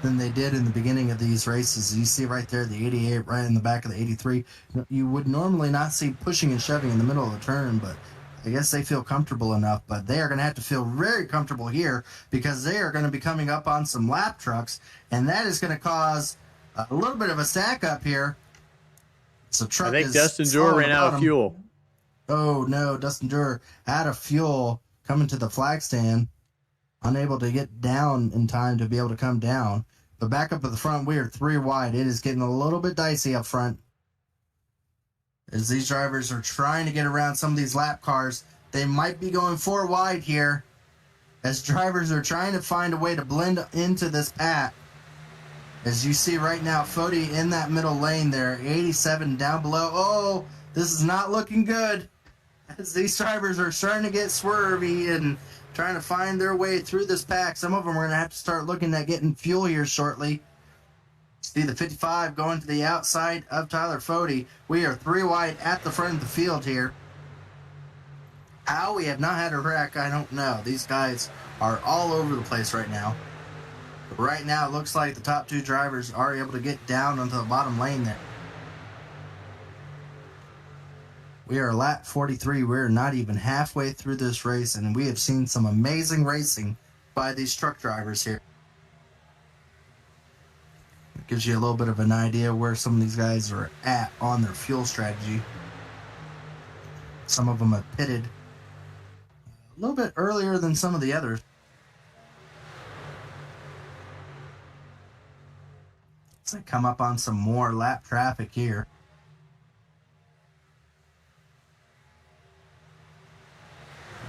than they did in the beginning of these races. You see right there, the 88 right in the back of the 83. You would normally not see pushing and shoving in the middle of the turn, but I guess they feel comfortable enough. But they are going to have to feel very comfortable here because they are going to be coming up on some lap trucks, and that is going to cause a little bit of a stack up here. So truck I think is Dustin Dewar ran out of fuel. Oh no, Dustin Dewar out of fuel coming to the flag stand, unable to get down in time to be able to come down. But back up at the front, we are 3 wide. It is getting a little bit dicey up front as these drivers are trying to get around some of these lap cars. They might be going 4 wide here as drivers are trying to find a way to blend into this pack. As you see right now, Fody in that middle lane there, 87 down below. Oh, this is not looking good as these drivers are starting to get swervy and trying to find their way through this pack. Some of them are going to have to start looking at getting fuel here shortly. See the 55 going to the outside of Tyler Fody. We are 3 wide at the front of the field here. How we have not had a wreck, I don't know. These guys are all over the place right now. But right now, it looks like the top 2 drivers are able to get down onto the bottom lane there. We are lap 43. We're not even halfway through this race, and we have seen some amazing racing by these truck drivers here. It gives you a little bit of an idea where some of these guys are at on their fuel strategy. Some of them have pitted a little bit earlier than some of the others. Let's come up on some more lap traffic here.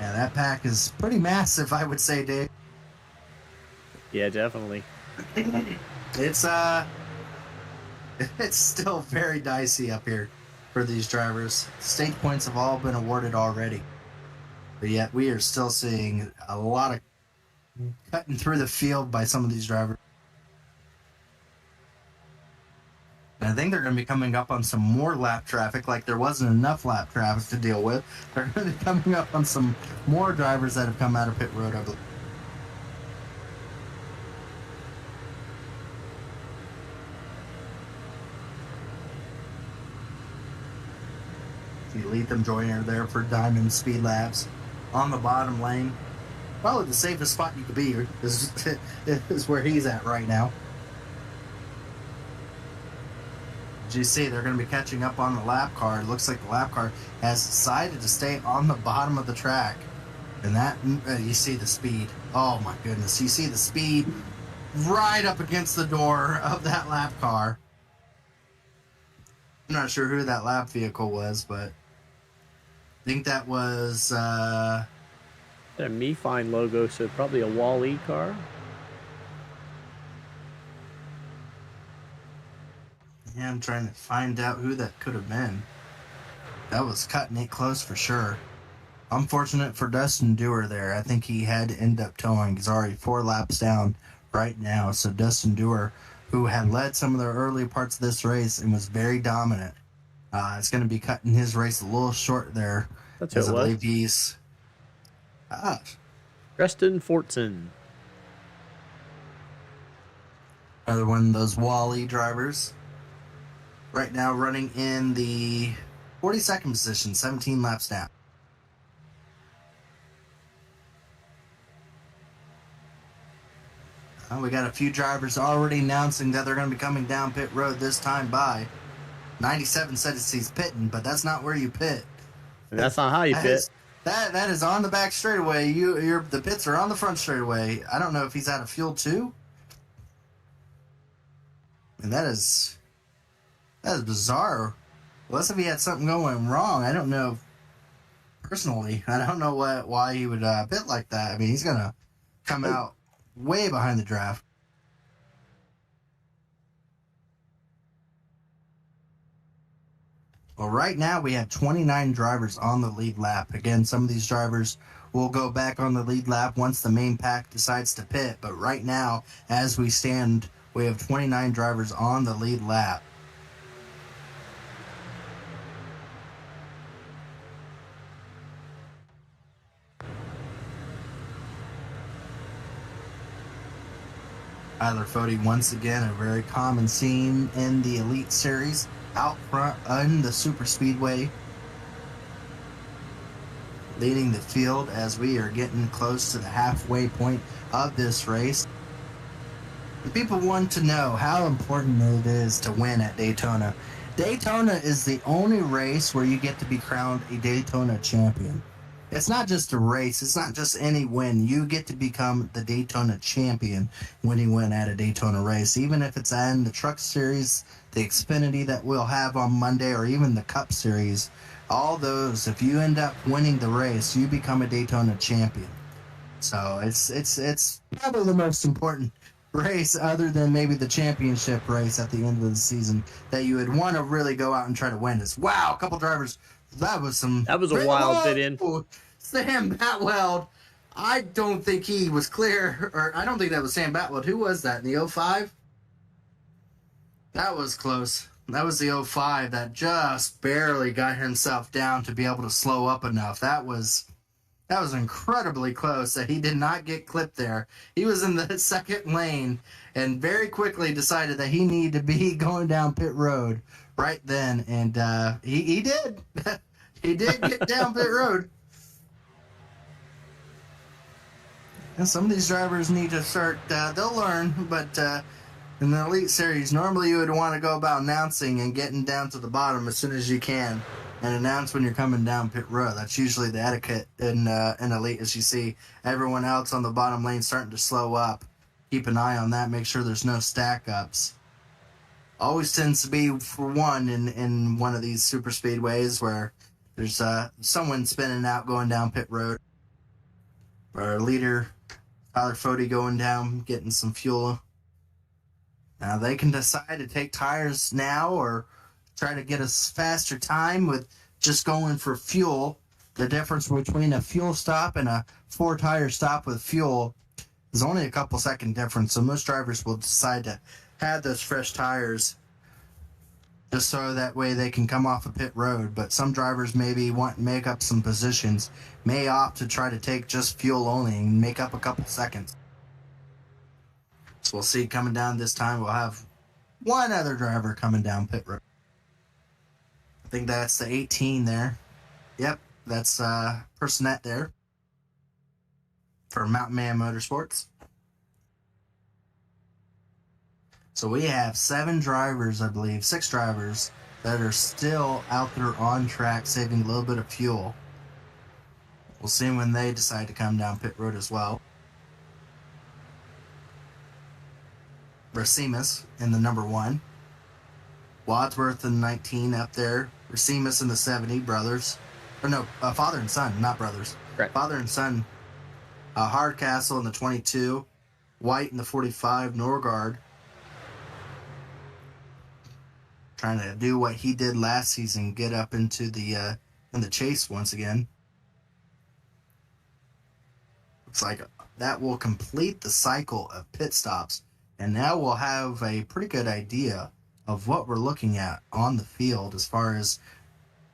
Yeah, that pack is pretty massive, I would say, Dave. Yeah, definitely. It's still very dicey up here for these drivers. Stage points have all been awarded already. But yet we are still seeing a lot of cutting through the field by some of these drivers. And I think they're going to be coming up on some more lap traffic, like there wasn't enough lap traffic to deal with. They're going to be coming up on some more drivers that have come out of pit road, I believe. Lethem Joyner there for Diamond Speed Labs on the bottom lane. Probably the safest spot you could be is where he's at right now. As you see, they're going to be catching up on the lap car. It looks like the lap car has decided to stay on the bottom of the track. And that, you see the speed. Oh my goodness. You see the speed right up against the door of that lap car. I'm not sure who that lap vehicle was, but I think that was... That Me Fine logo, so probably a Wall-E car. Yeah, I'm trying to find out who that could have been. That was cutting it close for sure. Unfortunate for Dustin Dewar there. I think he had to end up towing. He's already 4 laps down right now. So Dustin Dewar, who had led some of the early parts of this race and was very dominant, is going to be cutting his race a little short there. That's who it was. I believe he's... Preston Fortson. Another one of those Wall-E drivers. Right now running in the 42nd position, 17 laps down. We got a few drivers already announcing that they're going to be coming down pit road this time by. 97 said he's pitting, but that's not where you pit. And that's not how you pit. That is on the back straightaway. The pits are on the front straightaway. I don't know if he's out of fuel too. And that is bizarre. Unless if he had something going wrong. I don't know. Personally, I don't know why he would pit like that. I mean, he's gonna come out way behind the draft. Well, right now we have 29 drivers on the lead lap. Again, some of these drivers will go back on the lead lap once the main pack decides to pit. But right now, as we stand, we have 29 drivers on the lead lap. Tyler Fody, once again, a very common scene in the Elite Series, out front in the Super Speedway, leading the field as we are getting close to the halfway point of this race. The people want to know how important it is to win at Daytona, Daytona is the only race where you get to be crowned a Daytona champion. It's not just a race. It's not just any win. You get to become the Daytona champion when you win at a Daytona race. Even if it's in the Truck Series, the Xfinity that we'll have on Monday, or even the Cup Series, all those, if you end up winning the race, you become a Daytona champion. So it's probably the most important race, other than maybe the championship race at the end of the season, that you would want to really go out and try to win. Is wow, a couple drivers. That was a wild fit in. Sam Batweld. I don't think he was clear, or I don't think that was Sam Batweld. Who was that in the 05? That was close. That was the 05 that just barely got himself down to be able to slow up enough. That was incredibly close that he did not get clipped there. He was in the second lane and very quickly decided that he needed to be going down pit road right then. And he did. He did get down pit road. And some of these drivers need to start, they'll learn, but in the Elite Series, normally you would want to go about announcing and getting down to the bottom as soon as you can. And announce when you're coming down pit road. That's usually the etiquette in Elite, as you see everyone else on the bottom lane starting to slow up. Keep an eye on that. Make sure there's no stack ups. Always tends to be, for one, in one of these super speedways where there's someone spinning out going down pit road. Our leader, Tyler Fody, going down, getting some fuel. Now they can decide to take tires now or try to get a faster time with just going for fuel. The difference between a fuel stop and a 4-tire stop with fuel is only a couple second difference. So most drivers will decide to have those fresh tires just so that way they can come off a pit road. But some drivers maybe want to make up some positions, may opt to try to take just fuel only and make up a couple seconds. So we'll see coming down this time. We'll have one other driver coming down pit road. I think that's the 18 there. Yep, that's Personette there for Mountain Man Motorsports. So we have 7 drivers, I believe, 6 drivers that are still out there on track saving a little bit of fuel. We'll see when they decide to come down pit road as well. Racimus in the number 1. Wadsworth in 19 up there. Racimus in the 70, brothers. Or no, father and son, not brothers. Right. Father and son. Hardcastle in the 22. White in the 45, Norgard. Trying to do what he did last season, get up into the in the chase once again. Looks like that will complete the cycle of pit stops. And now we'll have a pretty good idea of what we're looking at on the field as far as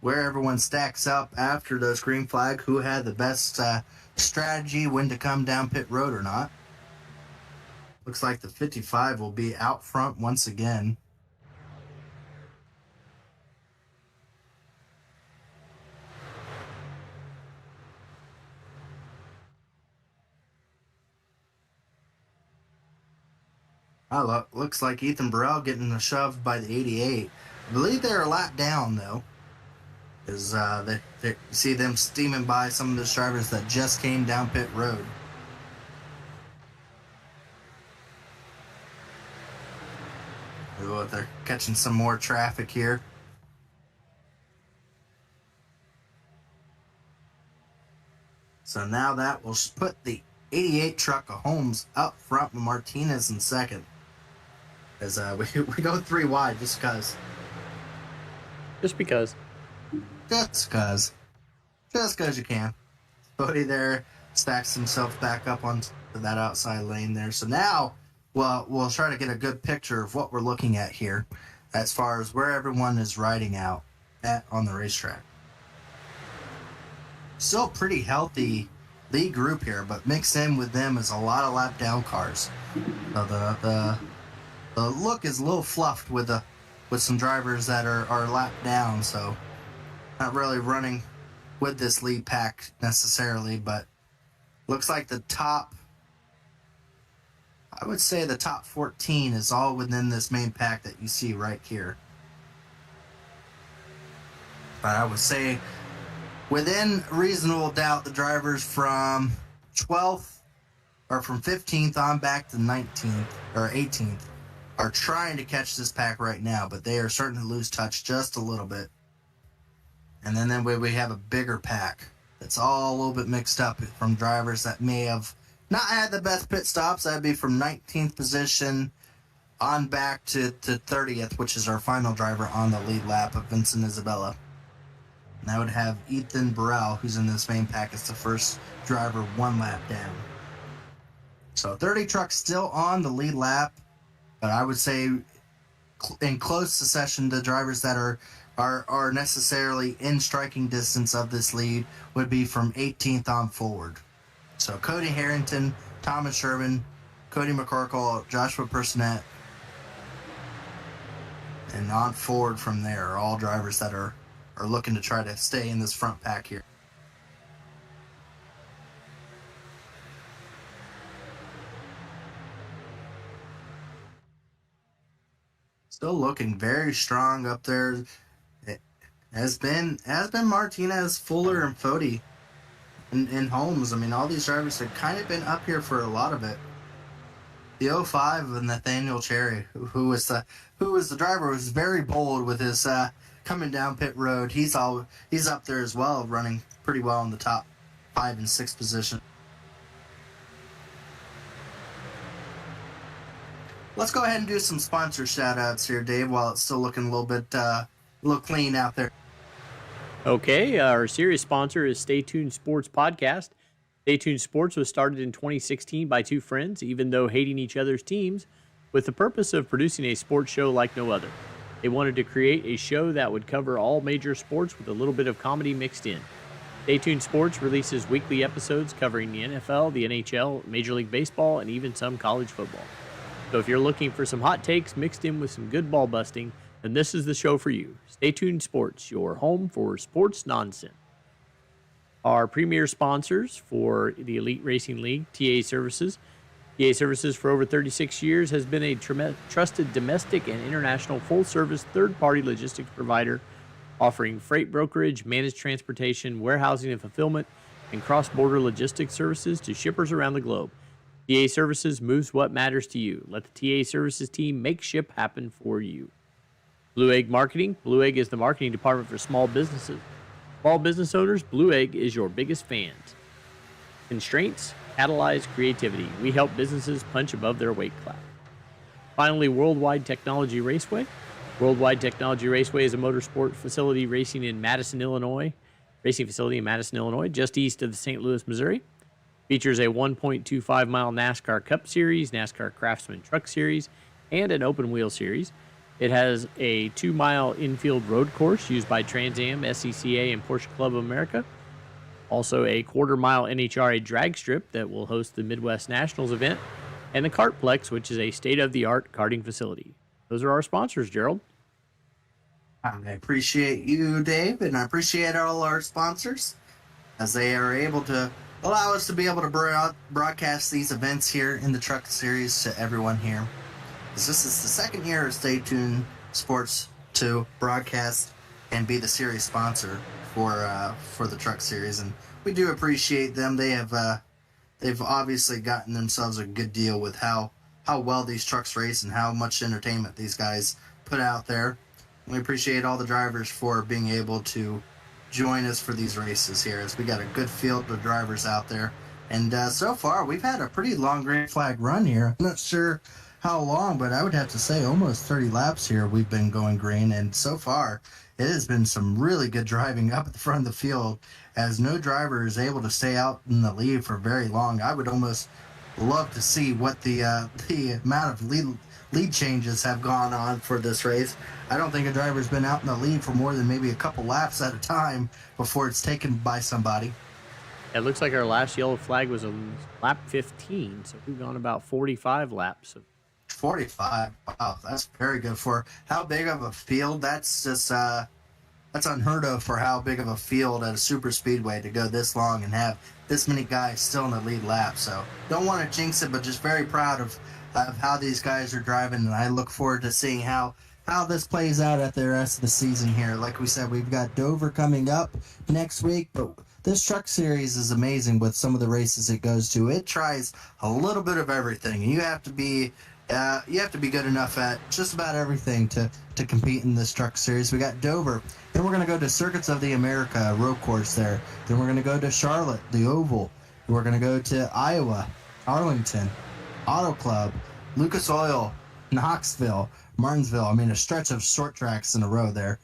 where everyone stacks up after those green flag, who had the best strategy, when to come down pit road or not. Looks like the 55 will be out front once again. Looks like Ethan Burrell getting shoved by the 88. I believe they're a lap down, though. Because they see them steaming by some of those drivers that just came down pit road. Ooh, they're catching some more traffic here. So now that will put the 88 truck of Holmes up front with Martinez in second. As we go 3 wide just because. Just because. Just because you can. Bodie there stacks himself back up onto that outside lane there. So now we'll try to get a good picture of what we're looking at here as far as where everyone is riding out at on the racetrack. Still pretty healthy lead group here, but mixed in with them is a lot of lap down cars. So the look is a little fluffed with some drivers that are lapped down, so not really running with this lead pack necessarily, but looks like the top, I would say the top 14 is all within this main pack that you see right here. But I would say within reasonable doubt, the drivers from 12th or from 15th on back to 19th or 18th are trying to catch this pack right now, but they are starting to lose touch just a little bit. And then we have a bigger pack that's all a little bit mixed up from drivers that may have not had the best pit stops. That'd be from 19th position on back to 30th, which is our final driver on the lead lap of Vincent Isabella. And I would have Ethan Burrell, who's in this main pack, as the first driver 1 lap down. So 30 trucks still on the lead lap, but I would say in close succession, the drivers that are necessarily in striking distance of this lead would be from 18th on forward. So Cody Harrington, Thomas Sherman, Cody McCorkle, Joshua Personette, and on forward from there are all drivers that are looking to try to stay in this front pack here. Still looking very strong up there. It has been Martinez, Fuller, and Fody, and Holmes. I mean, all these drivers have kind of been up here for a lot of it. The 05 of Nathaniel Cherry, who was the driver, was very bold with his coming down pit road. He's up there as well, running pretty well in the top 5 and 6 position. Let's go ahead and do some sponsor shout-outs here, Dave, while it's still looking a little clean out there. Okay, our series sponsor is Stay Tuned Sports Podcast. Stay Tuned Sports was started in 2016 by 2 friends, even though hating each other's teams, with the purpose of producing a sports show like no other. They wanted to create a show that would cover all major sports with a little bit of comedy mixed in. Stay Tuned Sports releases weekly episodes covering the NFL, the NHL, Major League Baseball, and even some college football. So if you're looking for some hot takes mixed in with some good ball busting, then this is the show for you. Stay Tuned Sports, your home for sports nonsense. Our premier sponsors for the Elite Racing League, TA Services. TA Services for over 36 years has been a trusted domestic and international full-service third-party logistics provider offering freight brokerage, managed transportation, warehousing and fulfillment, and cross-border logistics services to shippers around the globe. TA Services moves what matters to you. Let the TA Services team make ship happen for you. Blue Egg Marketing. Blue Egg is the marketing department for small businesses. Small business owners, Blue Egg is your biggest fans. Constraints catalyze creativity. We help businesses punch above their weight class. Finally, Worldwide Technology Raceway. Worldwide Technology Raceway is a motorsport facility racing in Madison, Illinois. Racing facility in Madison, Illinois, just east of the St. Louis, Missouri. Features a 1.25-mile NASCAR Cup Series, NASCAR Craftsman Truck Series, and an open wheel series. It has a 2-mile infield road course used by Trans Am, SCCA, and Porsche Club of America. Also a quarter-mile NHRA drag strip that will host the Midwest Nationals event, and the Kartplex, which is a state-of-the-art karting facility. Those are our sponsors, Gerald. I appreciate you, Dave, and I appreciate all our sponsors as they are able to allow us to be able to broadcast these events here in the Truck Series to everyone here. This is the second year of Stay Tuned Sports to broadcast and be the series sponsor for the Truck Series, and we do appreciate them. They've obviously gotten themselves a good deal with how well these trucks race and how much entertainment these guys put out there. We appreciate all the drivers for being able to join us for these races here, as we got a good field of drivers out there. And so far, we've had a pretty long green flag run here. I'm not sure how long, but I would have to say almost 30 laps here we've been going green, and so far it has been some really good driving up at the front of the field, as no driver is able to stay out in the lead for very long. I would almost love to see what the amount of lead changes have gone on for this race. I don't think a driver's been out in the lead for more than maybe a couple laps at a time before it's taken by somebody. It looks like our last yellow flag was on lap 15, so we've gone about 45 laps. 45. Wow, that's very good for how big of a field. That's just that's unheard of for how big of a field at a super speedway to go this long and have this many guys still in the lead lap. So don't want to jinx it, but just very proud of how these guys are driving, and I look forward to seeing how how this plays out at the rest of the season here. Like we said, we've got Dover coming up next week, but this truck series is amazing with some of the races it goes to. It tries a little bit of everything. You have to be good enough at just about everything to compete in this truck series. We got Dover. Then we're going to go to Circuits of the America road course there. Then we're going to go to Charlotte, the Oval. We're going to go to Iowa, Arlington, Auto Club, Lucas Oil, Knoxville, Martinsville. I mean, a stretch of short tracks in a row there.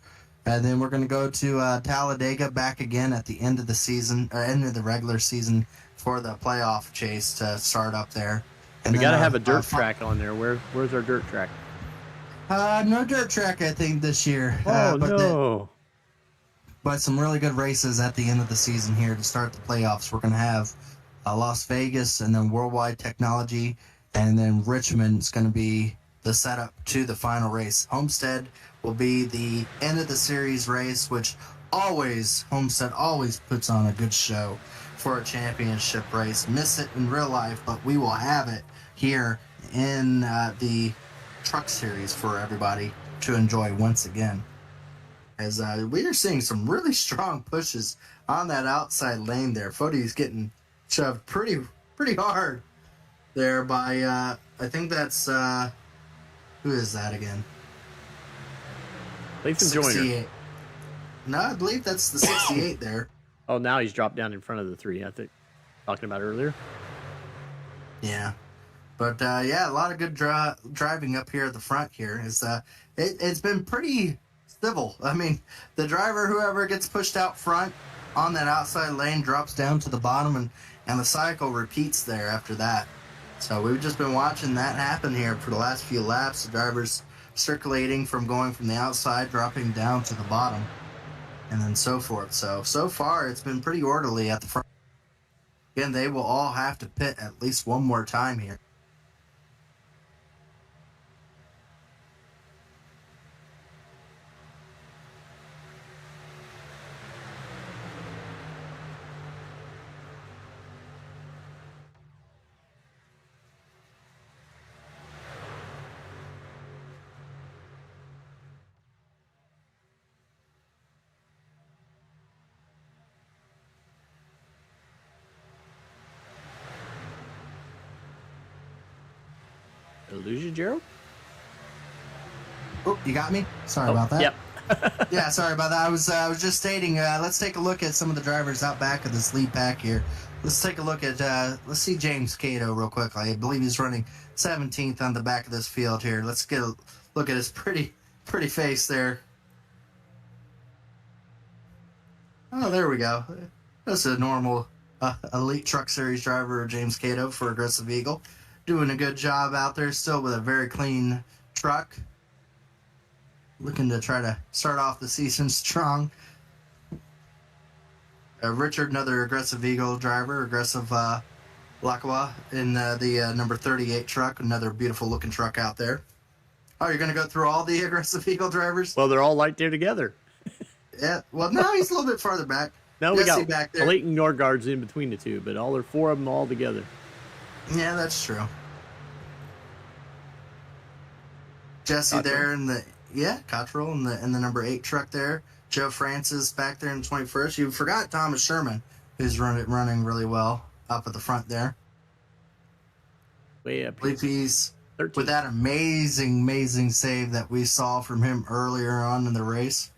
And then we're going to go to Talladega back again at the end of the season, or end of the regular season for the playoff chase to start up there. And we got to have a dirt track on there. Where's our dirt track? No dirt track, I think, this year. Oh, no. But some really good races at the end of the season here to start the playoffs. We're going to have Las Vegas and then Worldwide Technology, and then Richmond's going to be the setup to the final race. Homestead will be the end of the series race, which Homestead always puts on a good show for a championship race. Miss it in real life, but we will have it here in the truck series for everybody to enjoy once again. As we are seeing some really strong pushes on that outside lane there. Fody's getting shoved pretty hard there by, I think that's, who is that again? Lathan Joyner. No, I believe that's the 68 there. Oh, now he's dropped down in front of the 3, I think. Talking about earlier. Yeah. But, a lot of good driving up here at the front here. It's been pretty civil. I mean, the driver, whoever gets pushed out front on that outside lane, drops down to the bottom, and the cycle repeats there after that. So we've just been watching that happen here for the last few laps. The drivers circulating from going from the outside, dropping down to the bottom, and then so forth. So far, it's been pretty orderly at the front. Again, they will all have to pit at least one more time here. Did I lose you, Gerald? Oh, you got me? Sorry about that. Yep. Yeah, sorry about that. I was just stating, let's take a look at some of the drivers out back of this lead pack here. Let's take a look at, let's see James Cato real quickly. I believe he's running 17th on the back of this field here. Let's get a look at his pretty face there. Oh, there we go. That's a normal elite truck series driver, James Cato for Aggressive Eagle. Doing a good job out there still with a very clean truck. Looking to try to start off the season strong. Richard, another Aggressive Eagle driver, Aggressive Lakawa in the number 38 truck. Another beautiful looking truck out there. Oh, you're going to go through all the Aggressive Eagle drivers? Well, they're all right there together. Yeah, well, no, he's a little bit farther back. No, we got Leighton Norgard's in between the two, but all are 4 of them all together. Yeah, that's true. Jesse Cottrell there in the Cottrell in the number 8 truck there. Joe Francis back there in the 21st. You forgot Thomas Sherman, who's running really well up at the front there. Way up. I believe he's 13. With that amazing save that we saw from him earlier on in the race.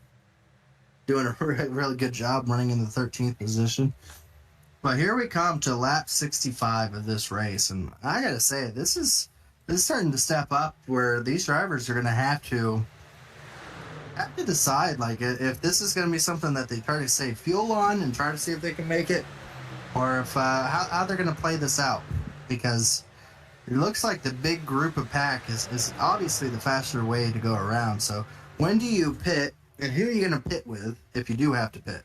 Doing a really good job running in the 13th position. But here we come to lap 65 of this race, and I gotta say, this is starting to step up where these drivers are gonna have to decide, like, if this is gonna be something that they try to save fuel on and try to see if they can make it, or if how they're gonna play this out, because it looks like the big group of pack is obviously the faster way to go around. So when do you pit? And who are you going to pit with if you do have to pit?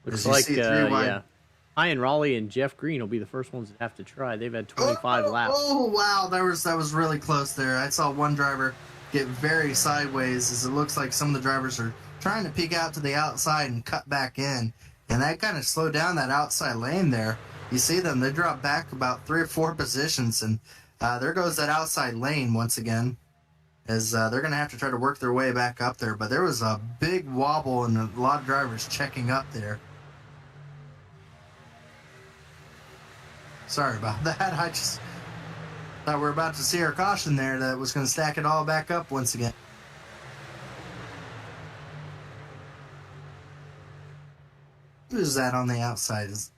Looks like, Ian Raleigh and Jeff Green will be the first ones that have to try. They've had 25 laps. Oh, wow. That was really close there. I saw one driver get very sideways as it looks like some of the drivers are trying to peek out to the outside and cut back in. And that kind of slowed down that outside lane there. You see them. They drop back about 3 or 4 positions. And there goes that outside lane once again. as they're going to have to try to work their way back up there. But there was a big wobble and a lot of drivers checking up there. Sorry about that. I just thought we were about to see our caution there that was going to stack it all back up once again. Who's that on the outside? It's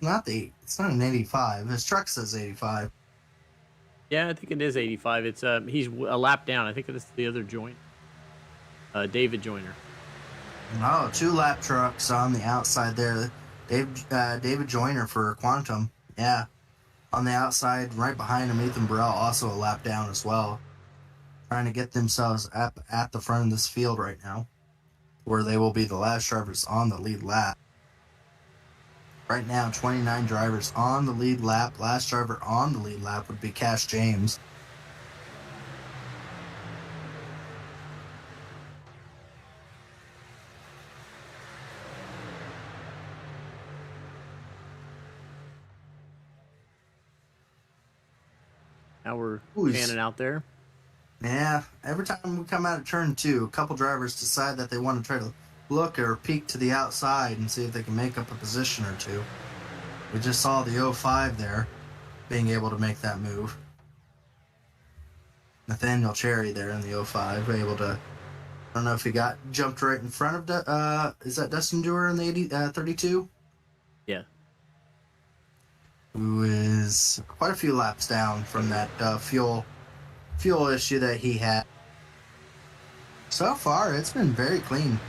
not an 85. His truck says 85. Yeah, I think it is 85. It's he's a lap down. I think it's the other joint. David Joyner. Oh, 2 lap trucks on the outside there. David Joyner for Quantum. Yeah. On the outside, right behind him, Ethan Burrell, also a lap down as well. Trying to get themselves up at the front of this field right now, where they will be the last drivers on the lead lap. Right now, 29 drivers on the lead lap. Last driver on the lead lap would be Cash James. Now we're panning out there. Yeah, every time we come out of turn 2, a couple drivers decide that they want to try to look or peek to the outside and see if they can make up a position or two. We just saw the 05 there being able to make that move. Nathaniel Cherry there in the 05, able to, I don't know if he got jumped right in front of, is that Dustin Dewar in the 32? Yeah. Who is quite a few laps down from that fuel issue that he had. So far, it's been very clean.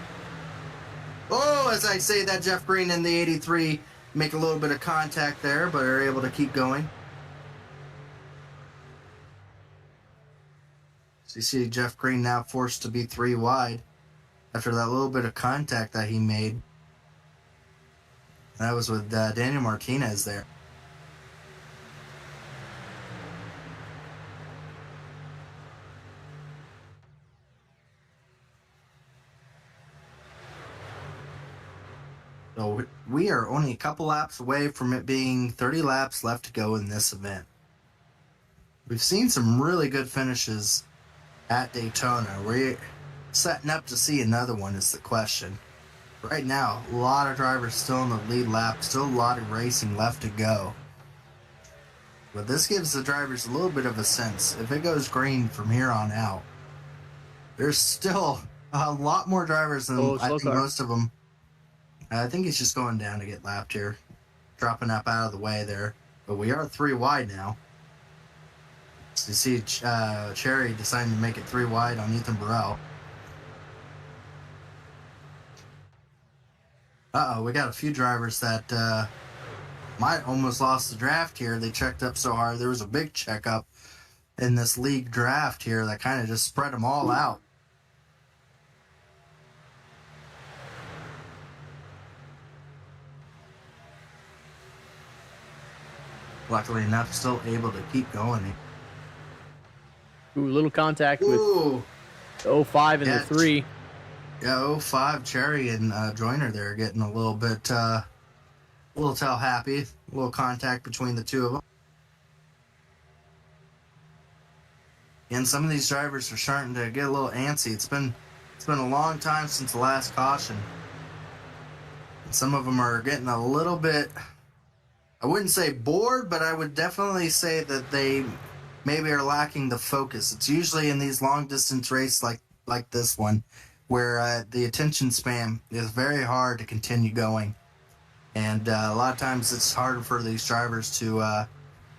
Oh, as I say that, Jeff Green in the 83 make a little bit of contact there, but are able to keep going. So you see Jeff Green now forced to be 3 wide after that little bit of contact that he made. That was with Daniel Martinez there. So we are only a couple laps away from it being 30 laps left to go in this event. We've seen some really good finishes at Daytona. We're setting up to see another one is the question. Right now, a lot of drivers still in the lead lap, still a lot of racing left to go. But this gives the drivers a little bit of a sense. If it goes green from here on out, there's still a lot more drivers than I think most of them. I think he's just going down to get lapped here. Dropping up out of the way there. But we are 3 wide now. So you see Cherry deciding to make it 3 wide on Ethan Burrell. Uh-oh, we got a few drivers that might almost lost the draft here. They checked up so hard. There was a big checkup in this league draft here that kind of just spread them all out. Luckily enough, still able to keep going. Ooh, little contact with 05 and the 3. Yeah, 05, Cherry and Joyner there getting a little bit, little tell happy. A little contact between the two of them. And some of these drivers are starting to get a little antsy. It's been a long time since the last caution. And some of them are getting a little bit, I wouldn't say bored, but I would definitely say that they maybe are lacking the focus. It's usually in these long distance races like this one where the attention span is very hard to continue going. And a lot of times it's harder for these drivers to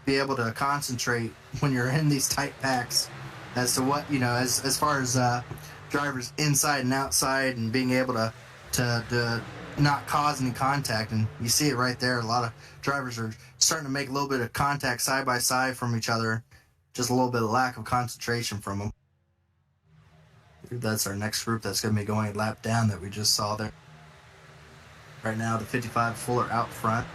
be able to concentrate when you're in these tight packs as to what, as far as drivers inside and outside and being able to not cause any contact. And you see it right there. A lot of drivers are starting to make a little bit of contact side by side from each other. Just a little bit of lack of concentration from them. That's our next group that's going to be going a lap down that we just saw there. Right now, the 55 Fuller out front.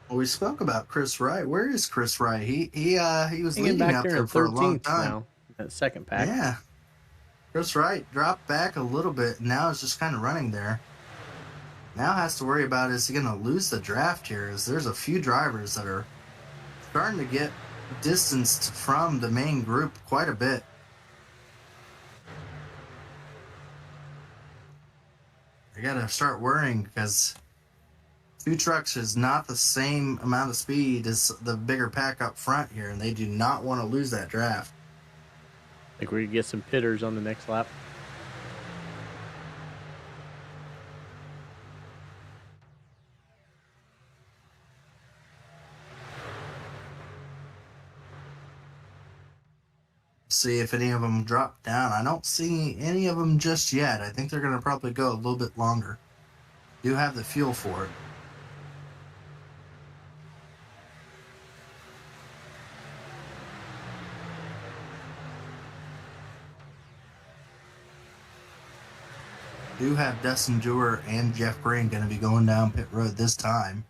Well, we spoke about Chris Wright. Where is Chris Wright? He was leading up there for a long time. Now, that second pack. Yeah. Chris Wright dropped back a little bit. And now is just kind of running there. now has to worry about, is he going to lose the draft here? As there's a few drivers that are starting to get distanced from the main group quite a bit. I got to start worrying because 2 trucks is not the same amount of speed as the bigger pack up front here, and they do not want to lose that draft. I think we're going to get some pitters on the next lap. See if any of them drop down. I don't see any of them just yet. I think they're going to probably go a little bit longer. Do have the fuel for it. Do have Dustin Dewar and Jeff Green going to be going down pit road this time,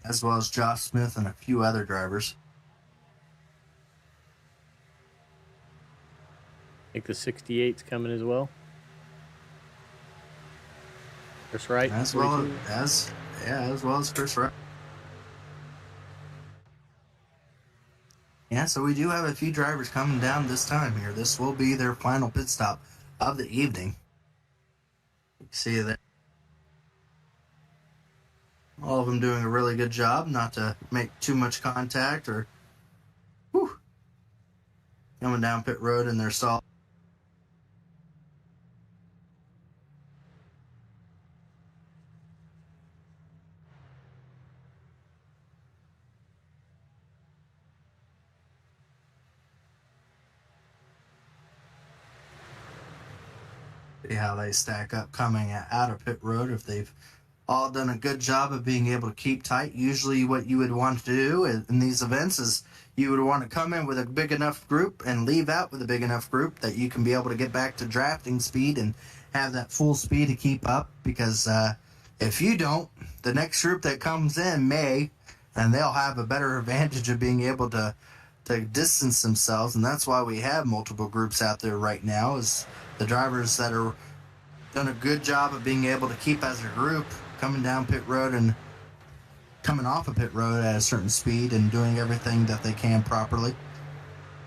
as well as Josh Smith and a few other drivers. I think the 68's coming as well. Chris Wright. As well as Chris Wright. Yeah, so we do have a few drivers coming down this time here. This will be their final pit stop of the evening. See you there. All of them doing a really good job not to make too much contact or coming down pit road in their stall. See how they stack up coming out of pit road. If they've all done a good job of being able to keep tight, usually what you would want to do in these events is you would want to come in with a big enough group and leave out with a big enough group that you can be able to get back to drafting speed and have that full speed to keep up, because if you don't, the next group that comes in may, and they'll have a better advantage of being able to distance themselves. And that's why we have multiple groups out there right now, is the drivers that are done a good job of being able to keep as a group coming down pit road and coming off of pit road at a certain speed and doing everything that they can properly.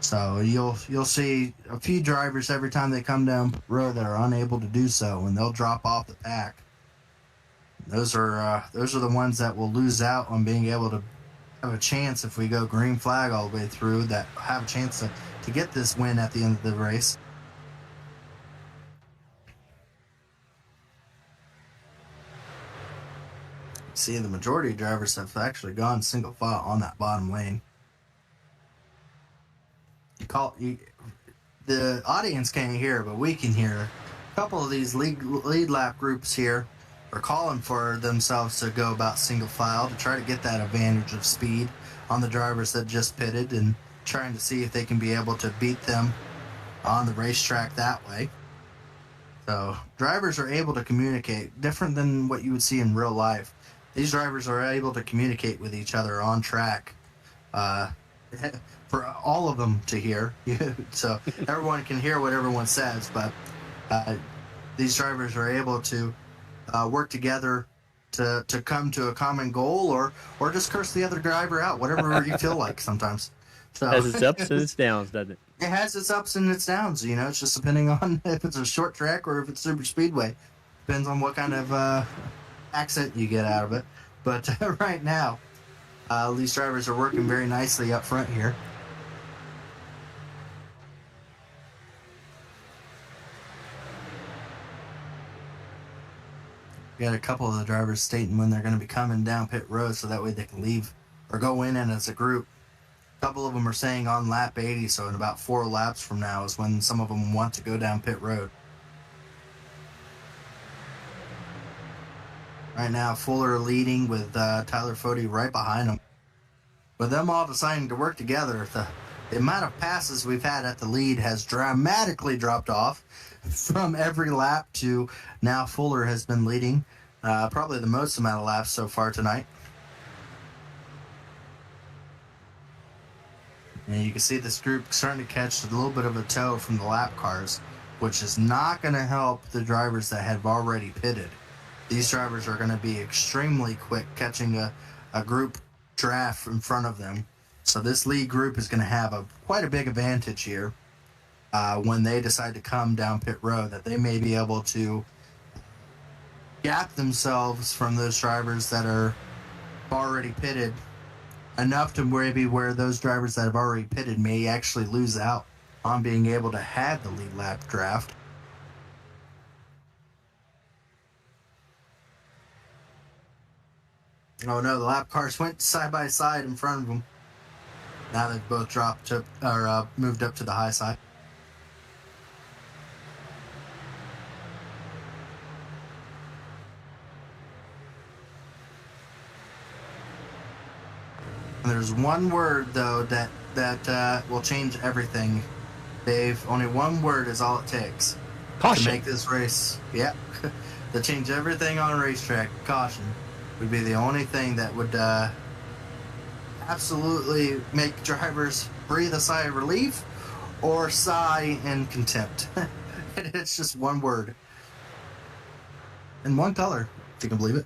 So you'll see a few drivers every time they come down pit road that are unable to do so, and they'll drop off the pack. Those are the ones that will lose out on being able to have a chance, if we go green flag all the way through, that have a chance to get this win at the end of the race. See, the majority of drivers have actually gone single file on that bottom lane. The audience can't hear, but we can hear. A couple of these lead lap groups here are calling for themselves to go about single file to try to get that advantage of speed on the drivers that just pitted, and trying to see if they can be able to beat them on the racetrack that way. So drivers are able to communicate, different than what you would see in real life. These drivers are able to communicate with each other on track for all of them to hear. So everyone can hear what everyone says, but these drivers are able to work together to come to a common goal, or just curse the other driver out, whatever you feel like sometimes. So, it has its ups and its downs, doesn't it? It has its ups and its downs. It's just depending on if it's a short track or if it's super speedway. Depends on what kind of accent you get out of it. But right now, these drivers are working very nicely up front here. We got a couple of the drivers stating when they're going to be coming down pit road, so that way they can leave or go in and as a group. A couple of them are saying on lap 80, so in about 4 laps from now is when some of them want to go down pit road. Right now, Fuller leading with Tyler Fode right behind him. With them all deciding to work together, the amount of passes we've had at the lead has dramatically dropped off from every lap to now. Fuller has been leading probably the most amount of laps so far tonight. And you can see this group starting to catch a little bit of a tow from the lap cars, which is not going to help the drivers that have already pitted. these drivers are going to be extremely quick catching a group draft in front of them. So this lead group is going to have quite a big advantage here when they decide to come down pit road, that they may be able to gap themselves from those drivers that are already pitted enough to maybe where those drivers that have already pitted may actually lose out on being able to have the lead lap draft. Oh no, the lap cars went side by side in front of them. Now they've both dropped to, or moved up to the high side. And there's one word though that will change everything. Dave, only one word is all it takes. Caution. To make this race, yep, to change everything on a racetrack. Caution would be the only thing that would absolutely make drivers breathe a sigh of relief or sigh in contempt. It's just one word. In one color, if you can believe it.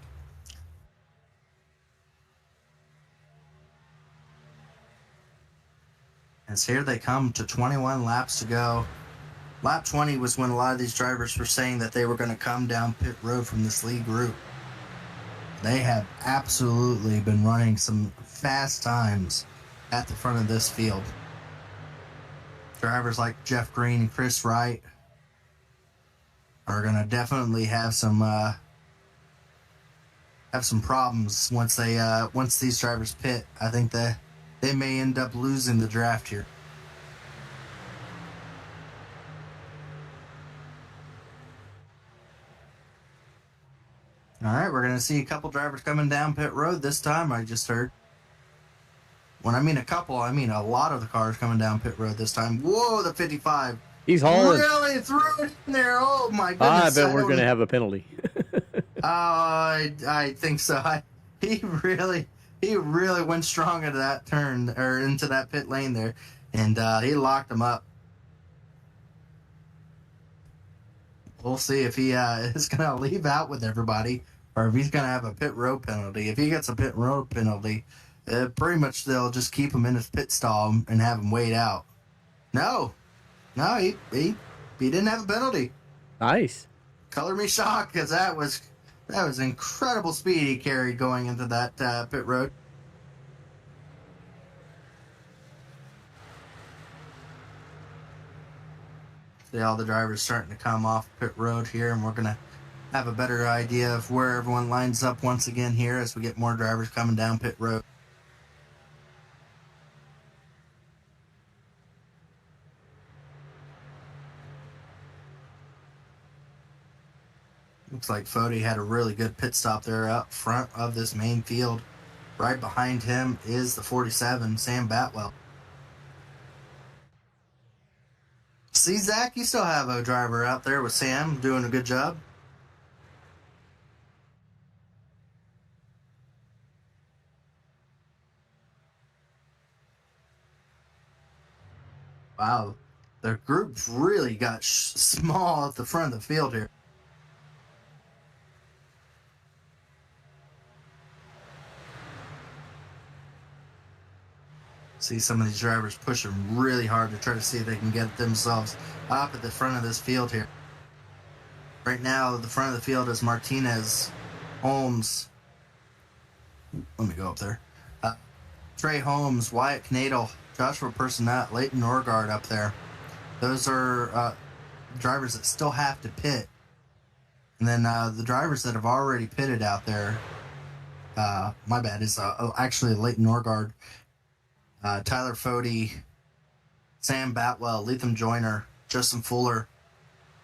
As here they come to 21 laps to go. Lap 20 was when a lot of these drivers were saying that they were going to come down pit road from this lead group. They have absolutely been running some fast times at the front of this field. Drivers like Jeff Green and Chris Wright are going to definitely have some problems once these drivers pit. I think that they may end up losing the draft here. All right, we're going to see a couple drivers coming down pit road this time, I just heard. When I mean a couple, I mean a lot of the cars coming down pit road this time. Whoa, the 55. He's hauling. Really threw it in there. Oh, my goodness. I bet we're going to have a penalty. I think so. He really went strong into that turn, or into that pit lane there, and he locked him up. We'll see if he is going to leave out with everybody, or if he's going to have a pit road penalty. If he gets a pit road penalty, pretty much they'll just keep him in his pit stall and have him wait out. No, he didn't have a penalty. Nice. Color me shocked, because that was incredible speed he carried going into that pit road. See all the drivers starting to come off pit road here, and we're going to have a better idea of where everyone lines up once again here as we get more drivers coming down pit road. Looks like Fody had a really good pit stop there up front of this main field. Right behind him is the 47, Sam Batwell. See, Zach, you still have a driver out there with Sam doing a good job. Wow, the group really got small at the front of the field here. See some of these drivers pushing really hard to try to see if they can get themselves up at the front of this field here. Right now, the front of the field is Martinez, Holmes. Let me go up there. Trey Holmes, Wyatt Knadel, Joshua Personette, Leighton Norgard up there. Those are drivers that still have to pit. And then the drivers that have already pitted out there, my bad, is actually Leighton Norgard, Tyler Fody, Sam Batwell, Lethem Joyner, Justin Fuller.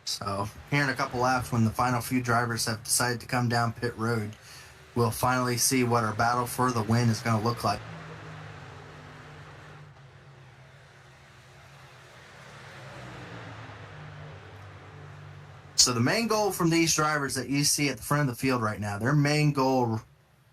So here in a couple laps, when the final few drivers have decided to come down pit road, we'll finally see what our battle for the win is going to look like. So the main goal from these drivers that you see at the front of the field right now, their main goal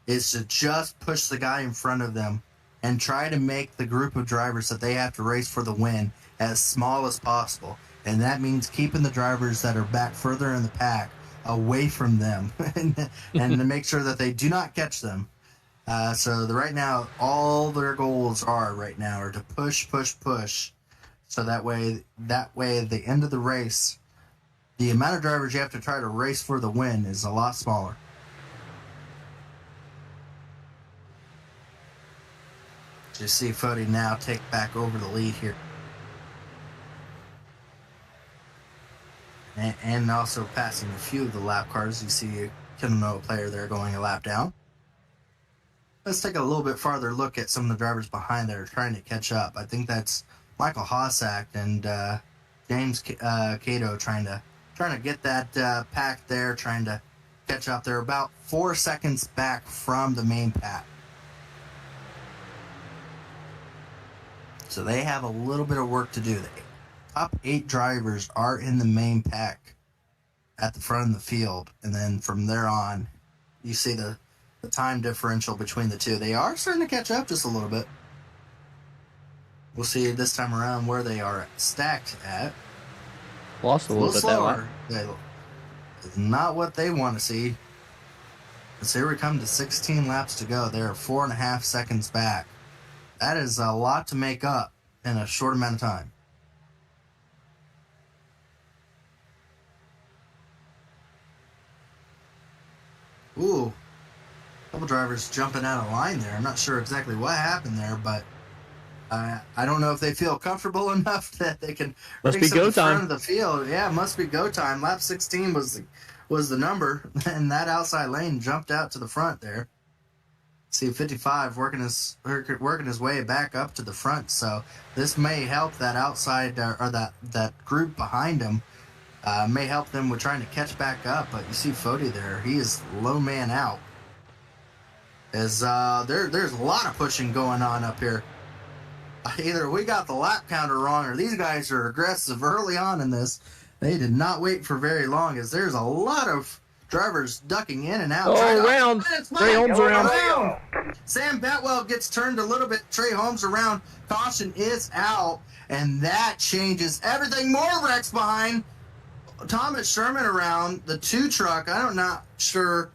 is to just push the guy in front of them and try to make the group of drivers that they have to race for the win as small as possible. And that means keeping the drivers that are back further in the pack away from them and to make sure that they do not catch them. So right now, all their goals are to push, so that way at the end of the race, the amount of drivers you have to try to race for the win is a lot smaller. You see Fody now take back over the lead here. And also passing a few of the lap cars. You see a Kenono player there going a lap down. Let's take a little bit farther look at some of the drivers behind there trying to catch up. I think that's Michael Hossack and James Cato trying to get that pack there, trying to catch up. They're about 4 seconds back from the main pack. So they have a little bit of work to do. The top 8 drivers are in the main pack at the front of the field. And then from there on, you see the time differential between the two. They are starting to catch up just a little bit. We'll see this time around where they are stacked at. Lost a little bit slower. It's not what they want to see. So here we come to 16 laps to go. They're 4.5 seconds back. That is a lot to make up in a short amount of time. Ooh, a couple drivers jumping out of line there. I'm not sure exactly what happened there, but I don't know if they feel comfortable enough that they can race at the front of the field. Yeah, it must be go time. Lap 16 was the number, and that outside lane jumped out to the front there. See 55 working his way back up to the front, so this may help that outside or that group behind him. May help them with trying to catch back up, but you see Fody there. He is low man out. There's a lot of pushing going on up here. Either we got the lap counter wrong or these guys are aggressive early on in this. They did not wait for very long, as there's a lot of drivers ducking in and out. Around. Trey Holmes around. Sam Batwell gets turned a little bit. Trey Holmes around. Caution is out, and that changes everything. More wrecks behind. Thomas Sherman around the 2 truck. I'm not sure.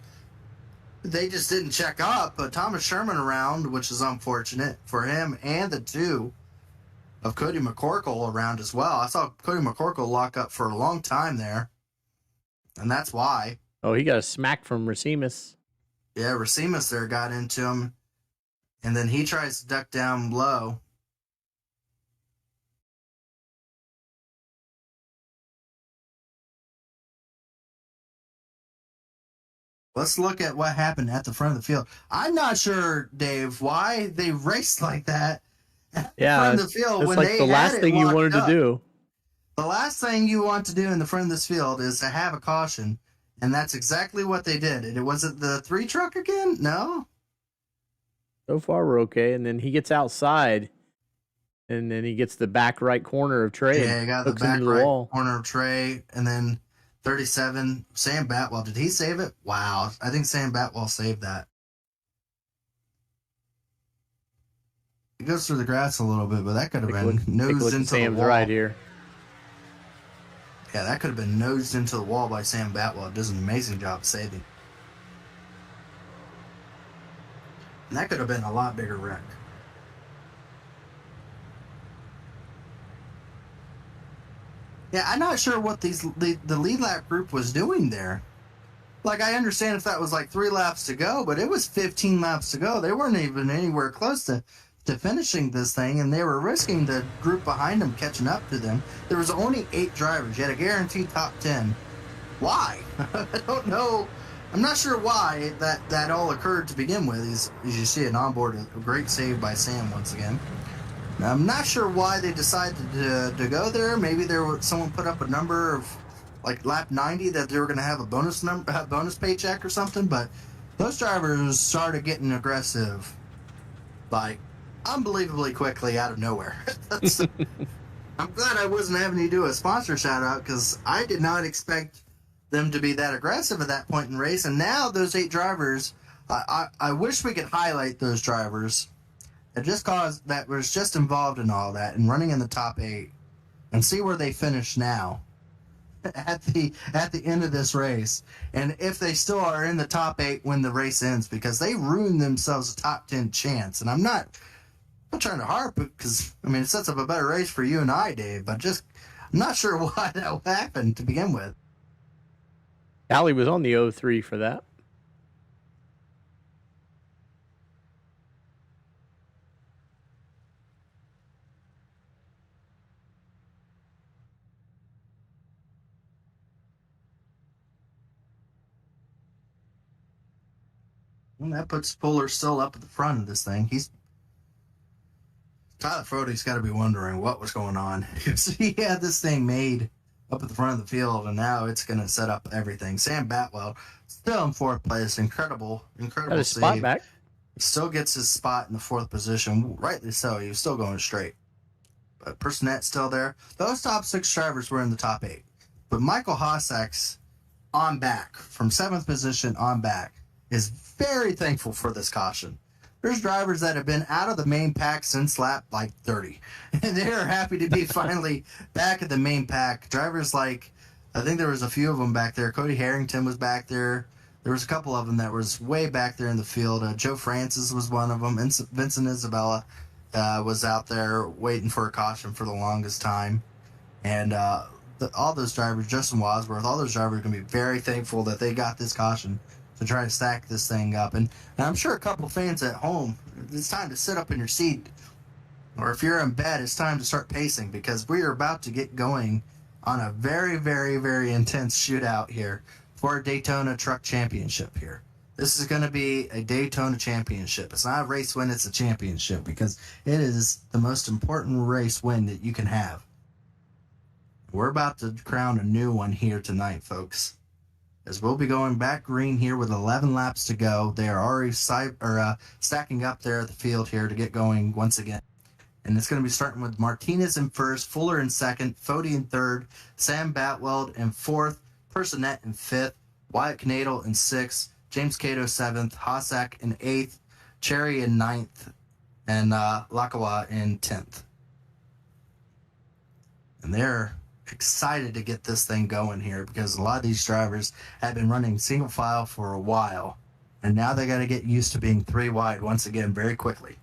They just didn't check up, but Thomas Sherman around, which is unfortunate for him, and the 2 of Cody McCorkle around as well. I saw Cody McCorkle lock up for a long time there, and that's why. Oh, he got a smack from Racimus. Yeah, Racimus there got into him, and then he tries to duck down low. Let's look at what happened at the front of the field. I'm not sure, Dave, why they raced like that at the front of the field. It's when like they the last thing you wanted to do. The last thing you want to do in the front of this field is to have a caution, and that's exactly what they did. And was it the 3 truck again? No? So far, we're okay. And then he gets outside, and then he gets the back right corner of Trey. Yeah, he got the back right corner of Trey, and then 37, Sam Batwell. Did he save it? Wow. I think Sam Batwell saved that. He goes through the grass a little bit, but that could have been nosed into the wall. Right here. Yeah, that could have been nosed into the wall by Sam Batwell. Does an amazing job saving. And that could have been a lot bigger wreck. Yeah, I'm not sure what the lead lap group was doing there. Like, I understand if that was like 3 laps to go, but it was 15 laps to go. They weren't even anywhere close to finishing this thing, and they were risking the group behind them catching up to them. There was only 8 drivers. You had a guaranteed top 10. Why? I don't know. I'm not sure why that all occurred to begin with. As you see it onboard, a great save by Sam once again. Now, I'm not sure why they decided to go there. Maybe someone put up a number of like lap 90 that they were going to have a bonus paycheck or something. But those drivers started getting aggressive, like unbelievably quickly out of nowhere. I'm glad I wasn't having to do a sponsor shout out, because I did not expect them to be that aggressive at that point in the race. And now those 8 drivers, I wish we could highlight those drivers that was just involved in all that and running in the top 8, and see where they finish now. at the end of this race, and if they still are in the top 8 when the race ends, because they ruined themselves a top 10 chance. And I'm not trying to harp, because I mean it sets up a better race for you and I, Dave, but just I'm not sure why that happened to begin with. Allie was on the 03 for that. And that puts Fuller still up at the front of this thing. Tyler Frody's got to be wondering what was going on. He had this thing made up at the front of the field, and now it's going to set up everything. Sam Batwell still in 4th place. Incredible Got his save. spot back. He still gets his spot in the 4th position. Rightly so. He was still going straight. But Personet's still there. Those top 6 drivers were in the top 8. But Michael Hossack's on back, from 7th position on back, is very thankful for this caution. There's drivers that have been out of the main pack since lap like 30, and they're happy to be finally back at the main pack. Drivers like, I think there was a few of them back there. Cody Harrington was back there. There was a couple of them that was way back there in the field. Joe Francis was one of them. Vincent Isabella was out there waiting for a caution for the longest time. And all those drivers, Justin Wadsworth, all those drivers are going to be very thankful that they got this caution to try to stack this thing up. And I'm sure a couple fans at home, it's time to sit up in your seat. Or if you're in bed, it's time to start pacing, because we are about to get going on a very, very, very intense shootout here for a Daytona Truck Championship here. This is going to be a Daytona Championship. It's not a race win, it's a championship, because it is the most important race win that you can have. We're about to crown a new one here tonight, folks, as we'll be going back green here with 11 laps to go. They are already stacking up there at the field here to get going once again. And it's going to be starting with Martinez in 1st, Fuller in 2nd, Fody in 3rd, Sam Batwell in 4th, Personet in 5th, Wyatt Knadel in 6th, James Cato 7th, Hossack in 8th, Cherry in 9th, and Lakawa in 10th. And they're excited to get this thing going here, because a lot of these drivers have been running single file for a while, and now they got to get used to being 3 wide once again very quickly.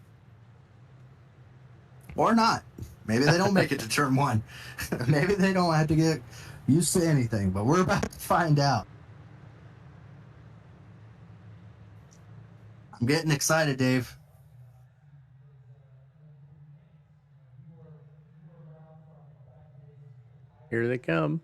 Or not. Maybe they don't make it to turn 1. Maybe they don't have to get used to anything, but we're about to find out. I'm getting excited, Dave. Here they come.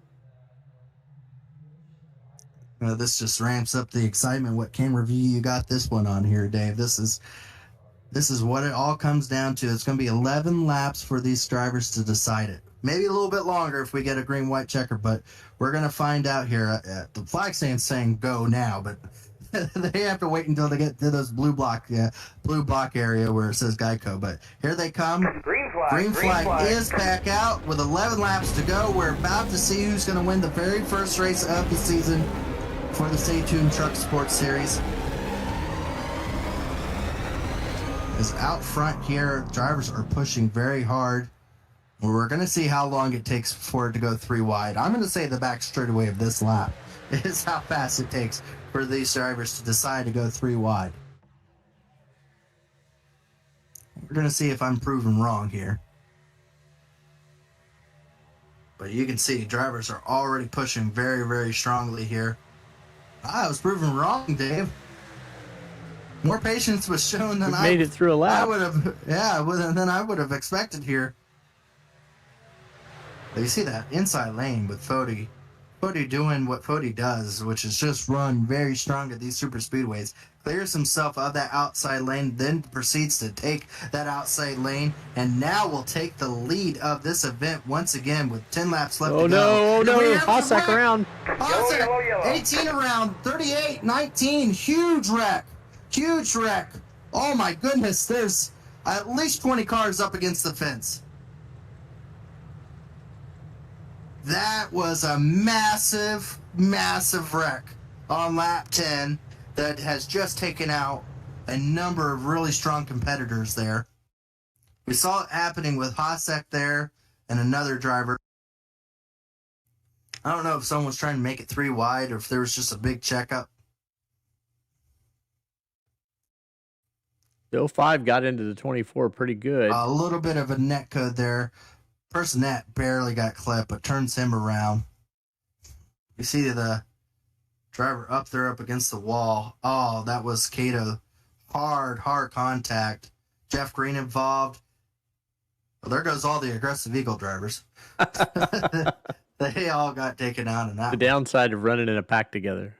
This just ramps up the excitement. What camera view you got this one on here, Dave? This is what it all comes down to. It's going to be 11 laps for these drivers to decide it. Maybe a little bit longer if we get a green-white checker, but we're going to find out here. The flag stand's saying go now, but they have to wait until they get to those blue block area where it says Geico. But here they come. Green flag is back out with 11 laps to go. We're about to see who's going to win the very first race of the season for the Stay Tuned Truck Sports Series. As out front here, drivers are pushing very hard. We're going to see how long it takes for it to go 3 wide. I'm going to say the back straightaway of this lap is how fast it takes for these drivers to decide to go 3 wide. We're going to see if I'm proven wrong here. But you can see drivers are already pushing very, very strongly here. I was proven wrong, Dave. More patience was shown than made it through a lap. I would have, than I would have expected here. But you see that inside lane with Fody. Fody doing what Fody does, which is just run very strong at these super speedways. Clears himself of that outside lane, then proceeds to take that outside lane, and now will take the lead of this event once again with 10 laps left to go. Oh no, Hossack around. Hossack, 18 around, 38, 19, huge wreck. Huge wreck. Oh my goodness, there's at least 20 cars up against the fence. That was a massive, massive wreck on lap 10 that has just taken out a number of really strong competitors there. We saw it happening with Hossack there and another driver. I don't know if someone was trying to make it 3 wide or if there was just a big checkup. The 05 got into the 24 pretty good. A little bit of a net code there. First net barely got clipped, but turns him around. You see the driver up there up against the wall. Oh, that was Cato. Hard contact. Jeff Green involved. Well, there goes all the aggressive Eagle drivers. They all got taken out in that. The downside of running in a pack together.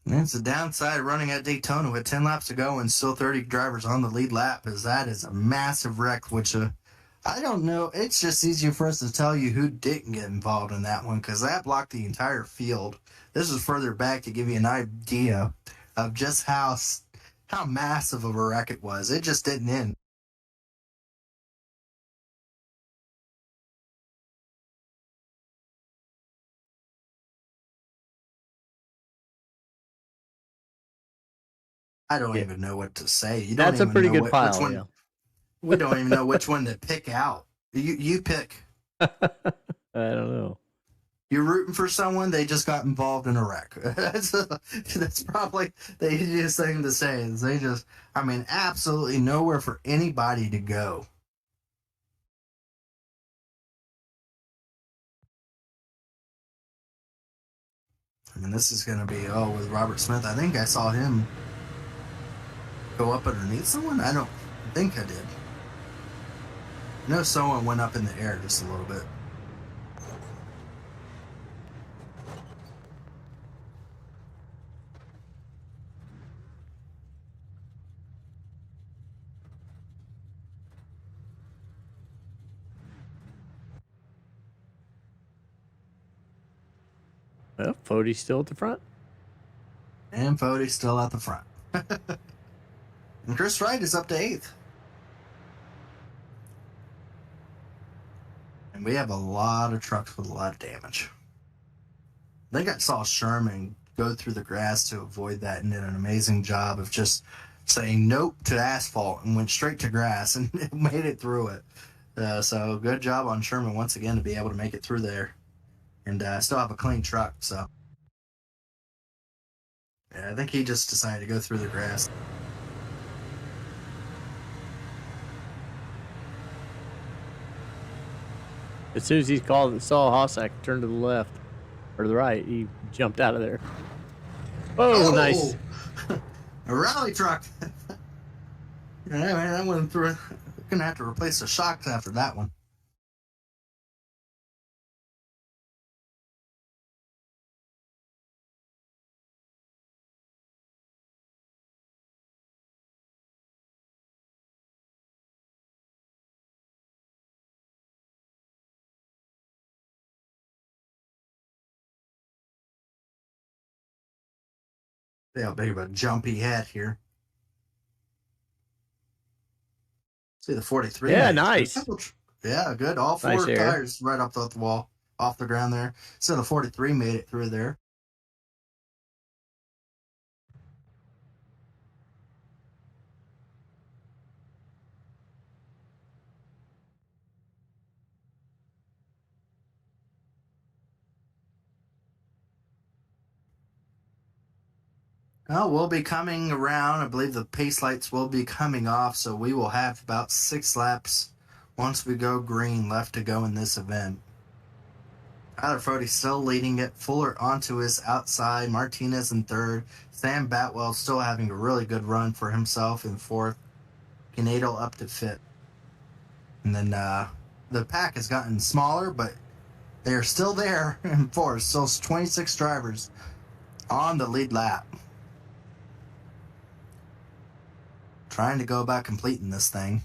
It's the downside of running at Daytona with 10 laps to go and still 30 drivers on the lead lap, is that is a massive wreck, which I don't know. It's just easier for us to tell you who didn't get involved in that one because that blocked the entire field. This is further back to give you an idea of just how massive of a wreck it was. It just didn't end. I don't even know what to say. You don't That's a even pretty know good pile. Which one, yeah. We don't even know which one to pick out. You pick. I don't know. You're rooting for someone, they just got involved in a wreck. That's probably the easiest thing to say. Is they just, absolutely nowhere for anybody to go. This is going to be, with Robert Smith. I think I saw him go up underneath someone. I don't think I did. I know someone went up in the air just a little bit. Well, Fode's still at the front. And Fode's still at the front. And Chris Wright is up to 8th. And we have a lot of trucks with a lot of damage. I think I saw Sherman go through the grass to avoid that and did an amazing job of just saying nope to asphalt and went straight to grass and made it through it. So good job on Sherman once again to be able to make it through there. And still have a clean truck, so. Yeah, I think he just decided to go through the grass. As soon as he saw Hossack turn to the left or the right, he jumped out of there. Oh, nice. A rally truck. That went through. Gonna have to replace the shocks after that one. See how big of a jump he had here. See the 43. Yeah, nice. Yeah, good. All 4 nice tires right off the wall, off the ground there. So the 43 made it through there. Well, we'll be coming around. I believe the pace lights will be coming off, so we will have about 6 laps once we go green left to go in this event. Tyler Fode still leading it. Fuller onto his outside. Martinez in 3rd. Sam Batwell still having a really good run for himself in 4th. Canado up to 5th. And then the pack has gotten smaller, but they are still there in 4th. Still 26 drivers on the lead lap. Trying to go about completing this thing.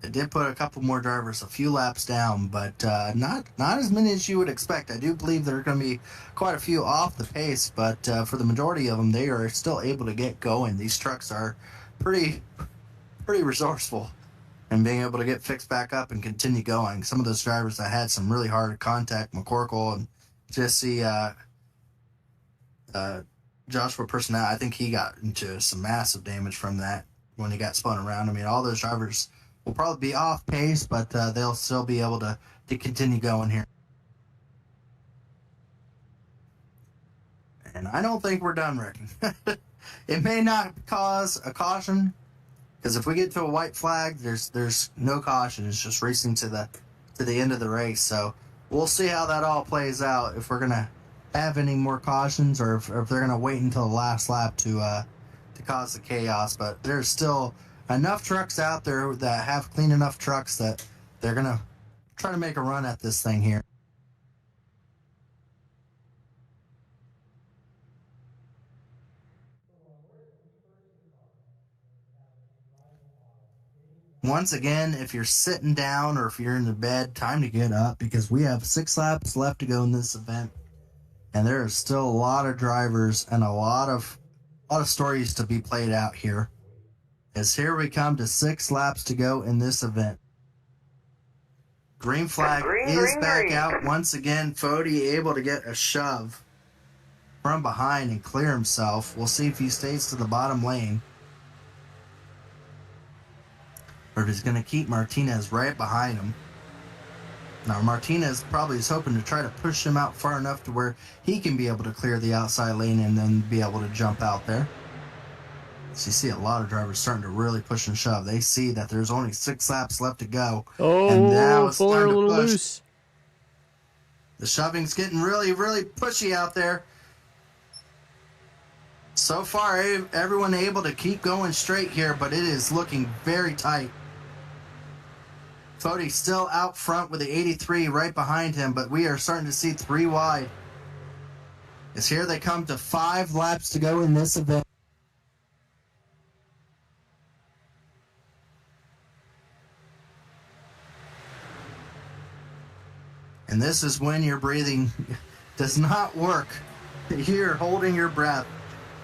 It did put a couple more drivers a few laps down, but not as many as you would expect. I do believe there are going to be quite a few off the pace, but for the majority of them, they are still able to get going. These trucks are pretty resourceful in being able to get fixed back up and continue going. Some of those drivers that had some really hard contact, McCorkle and Jesse Joshua Personnel, I think he got into some massive damage from that when he got spun around. All those drivers will probably be off pace, but they'll still be able to continue going here. And I don't think we're done wrecking. It may not cause a caution, because if we get to a white flag, there's no caution. It's just racing to the end of the race. So we'll see how that all plays out, if we're gonna have any more cautions, or if they're gonna wait until the last lap to cause the chaos. But there's still enough trucks out there that have clean enough trucks that they're gonna try to make a run at this thing here. Once again, if you're sitting down or if you're in the bed, time to get up, because we have 6 laps left to go in this event, and there is still a lot of drivers and a lot of stories to be played out here. As here we come to 6 laps to go in this event. Green flag is back out once again. Fody able to get a shove from behind and clear himself. We'll see if he stays to the bottom lane, or if he's going to keep Martinez right behind him. Now, Martinez probably is hoping to try to push him out far enough to where he can be able to clear the outside lane and then be able to jump out there. So you see a lot of drivers starting to really push and shove. They see that there's only 6 laps left to go. Oh, and now it's Fuller time to a little push. loose. The shoving's getting really, really pushy out there. So far, everyone able to keep going straight here, but it is looking very tight. Fody still out front with the 83 right behind him, but we are starting to see 3 wide. As here they come to 5 laps to go in this event. And this is when your breathing does not work. You're holding your breath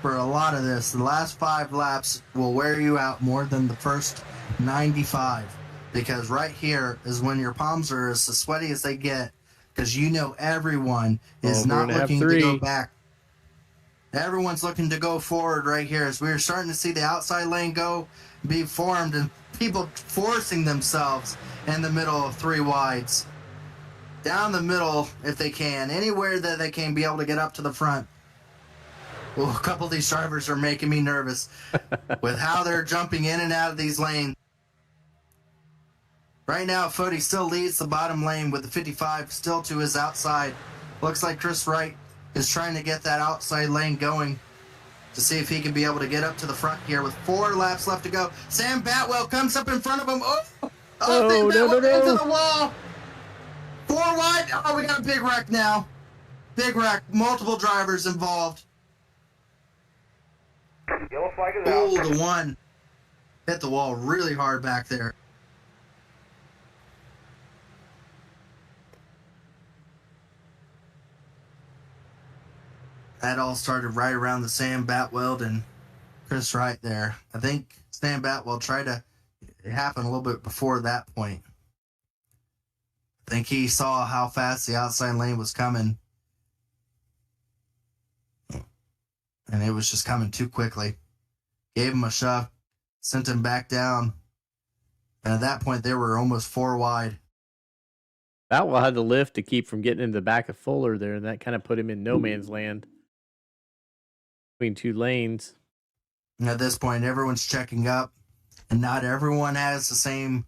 for a lot of this. The last 5 laps will wear you out more than the first 95. Because right here is when your palms are as sweaty as they get, because you know everyone is not looking to go back. Everyone's looking to go forward right here, as we're starting to see the outside lane be formed, and people forcing themselves in the middle of 3 wides. Down the middle if they can, anywhere that they can be able to get up to the front. Well, a couple of these drivers are making me nervous with how they're jumping in and out of these lanes. Right now, Fody still leads the bottom lane with the 55 still to his outside. Looks like Chris Wright is trying to get that outside lane going to see if he can be able to get up to the front here with 4 laps left to go. Sam Batwell comes up in front of him. No. Into the wall. 4 wide. Oh, we got a big wreck now. Big wreck. Multiple drivers involved. Yellow flag is out. Oh, the one hit the wall really hard back there. That all started right around the Sam Batwell and Chris Wright there. I think Sam Batwell tried to, it happened a little bit before that point. I think he saw how fast the outside lane was coming, and it was just coming too quickly. Gave him a shove, sent him back down, and at that point they were almost 4 wide. Batwell had the lift to keep from getting into the back of Fuller there, and that kind of put him in no man's land between 2 lanes. And at this point, everyone's checking up, and not everyone has the same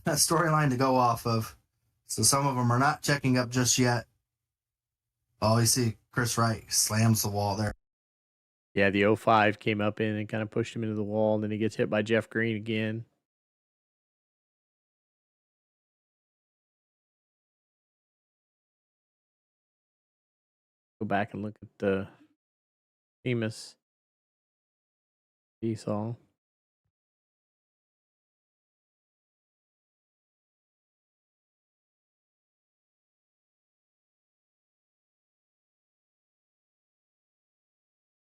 storyline to go off of. So some of them are not checking up just yet. Oh, you see Chris Wright slams the wall there. Yeah, the 05 came up in and kind of pushed him into the wall, and then he gets hit by Jeff Green again. Go back and look at the famous seesaw.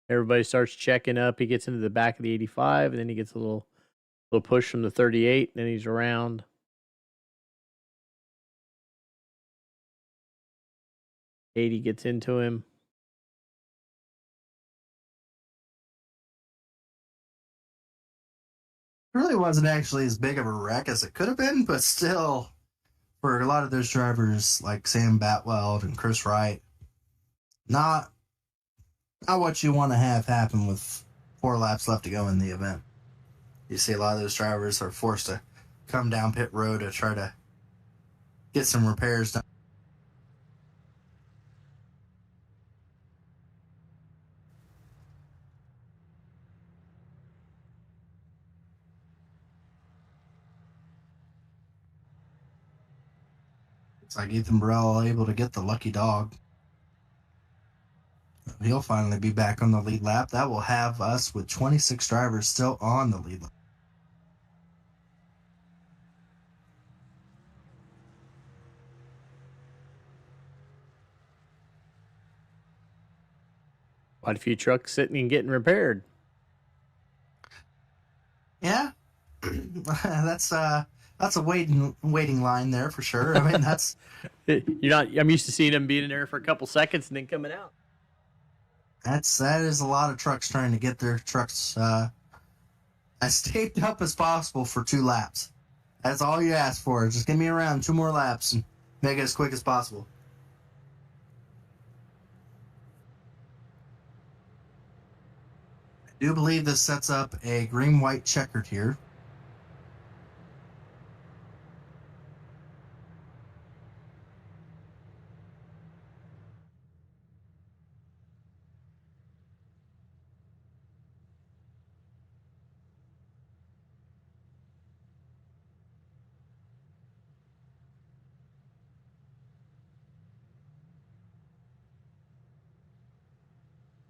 Everybody starts checking up. He gets into the back of the 85, and then he gets a little push from the 38, and then he's around. Katie gets into him. It really wasn't actually as big of a wreck as it could have been, but still, for a lot of those drivers like Sam Batwell and Chris Wright, not not what you want to have happen with 4 laps left to go in the event. You see a lot of those drivers are forced to come down pit road to try to get some repairs done. Looks like Ethan Burrell able to get the lucky dog. He'll finally be back on the lead lap. That will have us with 26 drivers still on the lead lap. Quite a few trucks sitting and getting repaired. Yeah, that's a waiting line there for sure. I mean, that's I'm used to seeing them being in there for a couple seconds and then coming out. That is a lot of trucks trying to get their trucks as taped up as possible for 2 laps. That's all you ask for. Just give me around 2 more laps and make it as quick as possible. I do believe this sets up a green-white checkered here.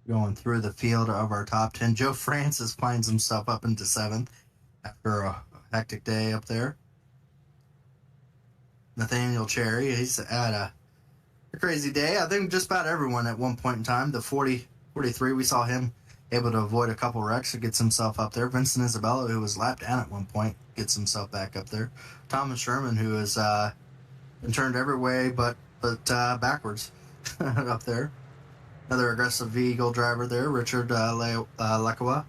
Going through the field of our top 10. Joe Francis finds himself up into 7th after a hectic day up there. Nathaniel Cherry, he's had a crazy day. I think just about everyone at one point in time. The 43, we saw him able to avoid a couple wrecks and gets himself up there. Vincent Isabella, who was lapped down at one point, gets himself back up there. Thomas Sherman, who has been turned every way but backwards up there. Another aggressive vehicle driver there, Richard Lekawa.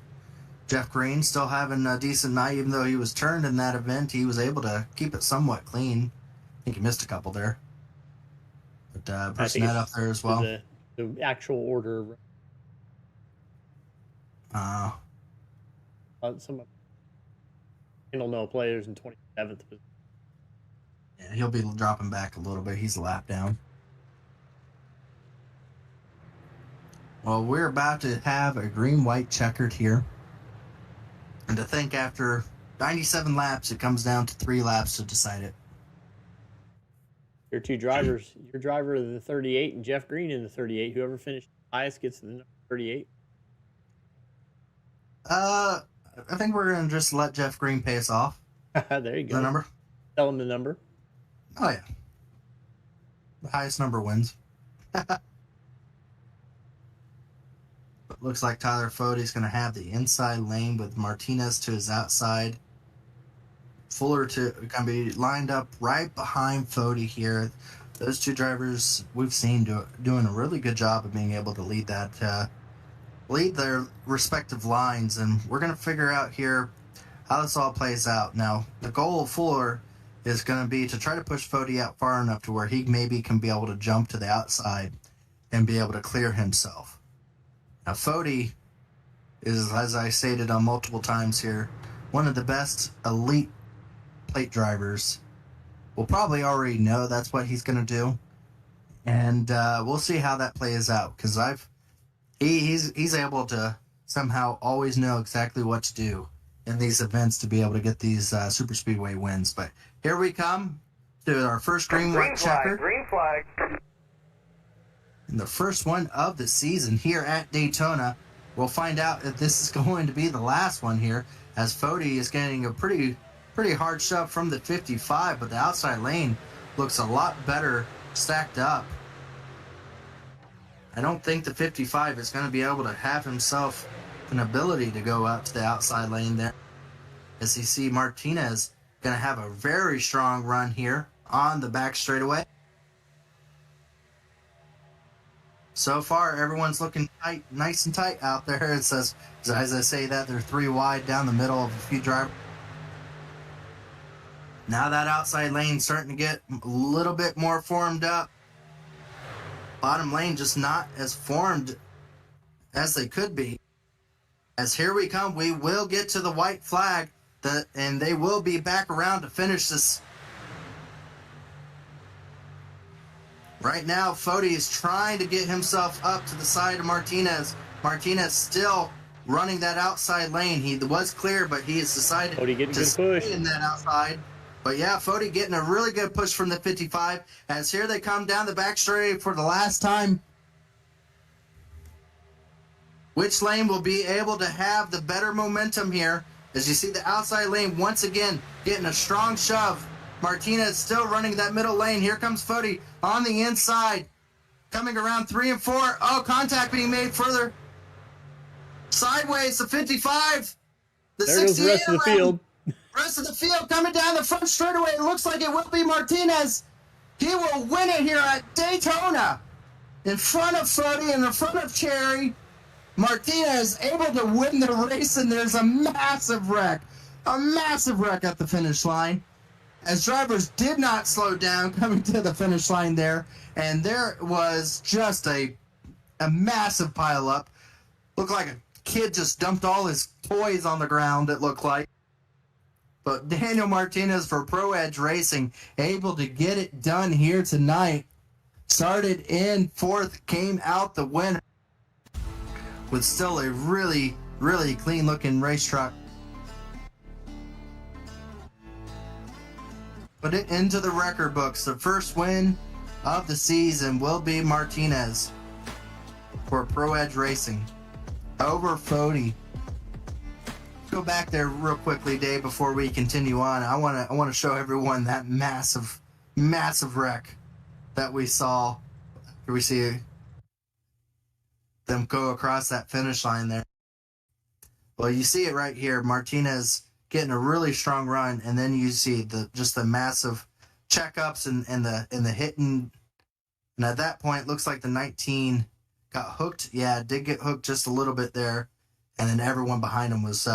Jeff Green still having a decent night, even though he was turned in that event. He was able to keep it somewhat clean. I think he missed a couple there. But Brisnet up there as well. The actual order. Some I don't know players in 27th. Yeah, he'll be dropping back a little bit. He's a lap down. Well, we're about to have a green-white checkered here. And to think after 97 laps, it comes down to 3 laps to decide it. Your 2 drivers, your driver of the 38 and Jeff Green in the 38. Whoever finished highest gets the number 38. I think we're going to just let Jeff Green pay us off. There you go. The number? Tell him the number. Oh, yeah. The highest number wins. Looks like Tyler Fode's going to have the inside lane with Martinez to his outside. Fuller going to be lined up right behind Fode here. Those 2 drivers we've seen doing a really good job of being able to lead their respective lines, and we're going to figure out here how this all plays out. Now, the goal of Fuller is going to be to try to push Fode out far enough to where he maybe can be able to jump to the outside and be able to clear himself. Now, Fode is, as I stated on multiple times here, one of the best elite plate drivers. We'll probably already know that's what he's going to do. And we'll see how that plays out, because he's able to somehow always know exactly what to do in these events to be able to get these super speedway wins. But here we come to our first green-white checker. Green flag. And the first one of the season here at Daytona. We'll find out if this is going to be the last one here, as Fode is getting a pretty hard shove from the 55, but the outside lane looks a lot better stacked up. I don't think the 55 is going to be able to have himself an ability to go out to the outside lane there. As you see, Martinez going to have a very strong run here on the back straightaway. So far, everyone's looking tight, nice and tight out there. It says, as I say that, they're 3 wide down the middle of a few drivers. Now that outside lane's starting to get a little bit more formed up. Bottom lane just not as formed as they could be. As here we come, we will get to the white flag, and they will be back around to finish this. Right now, Foti is trying to get himself up to the side of Martinez. Martinez still running that outside lane. He was clear, but he has decided to stay in that outside. But yeah, Foti getting a really good push from the 55. As here they come down the back straight for the last time. Which lane will be able to have the better momentum here? As you see the outside lane once again getting a strong shove. Martinez still running that middle lane. Here comes Foti on the inside. Coming around 3 and 4. Oh, contact being made further. Sideways, the 55. The 68. Goes the rest of the field. Rest of the field coming down the front straightaway. It looks like it will be Martinez. He will win it here at Daytona. In front of Foti, in the front of Cherry. Martinez able to win the race, and there's a massive wreck. A massive wreck at the finish line. As drivers did not slow down coming to the finish line there. And there was just a massive pileup. Looked like a kid just dumped all his toys on the ground, it looked like. But Daniel Martinez for Pro Edge Racing, able to get it done here tonight. Started in 4th, came out the winner. With still a really, really clean-looking race truck. Put it into the record books. The first win of the season will be Martinez for Pro Edge Racing over Foti. Go back there real quickly, Dave, before we continue on. I want to show everyone that massive wreck that we saw. Here we see them go across that finish line there. Well, you see it right here. Martinez getting a really strong run, and then you see the massive checkups and the hitting. And at that point, it looks like the 19 got hooked. Yeah, it did get hooked just a little bit there, and then everyone behind him was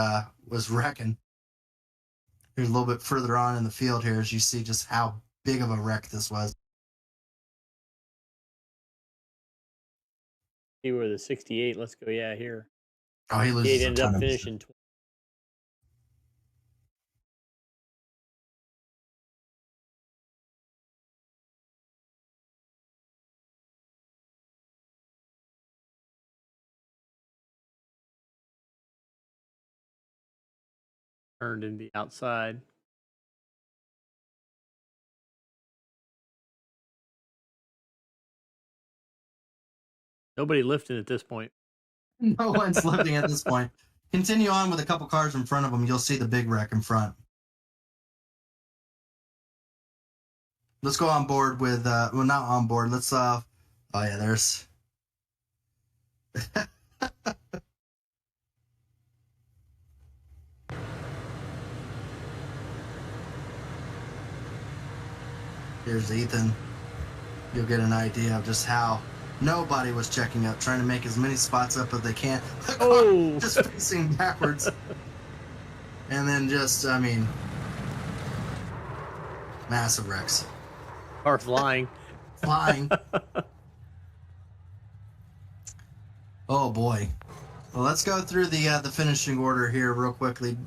wrecking. Here's a little bit further on in the field here, as you see just how big of a wreck this was. See where the 68. Let's go. Yeah, here. Oh, he loses. He ended up finishing. Turned in the outside. Nobody lifting at this point. No one's lifting at this point. Continue on with a couple cars in front of them. You'll see the big wreck in front. Let's go on board with, well, not on board. Let's, oh yeah, there's. Here's Ethan. You'll get an idea of just how nobody was checking up, trying to make as many spots up as they can. The car just facing backwards. And then just, I mean, massive wrecks. Car flying. Flying. Oh boy. Well, let's go through the finishing order here real quickly,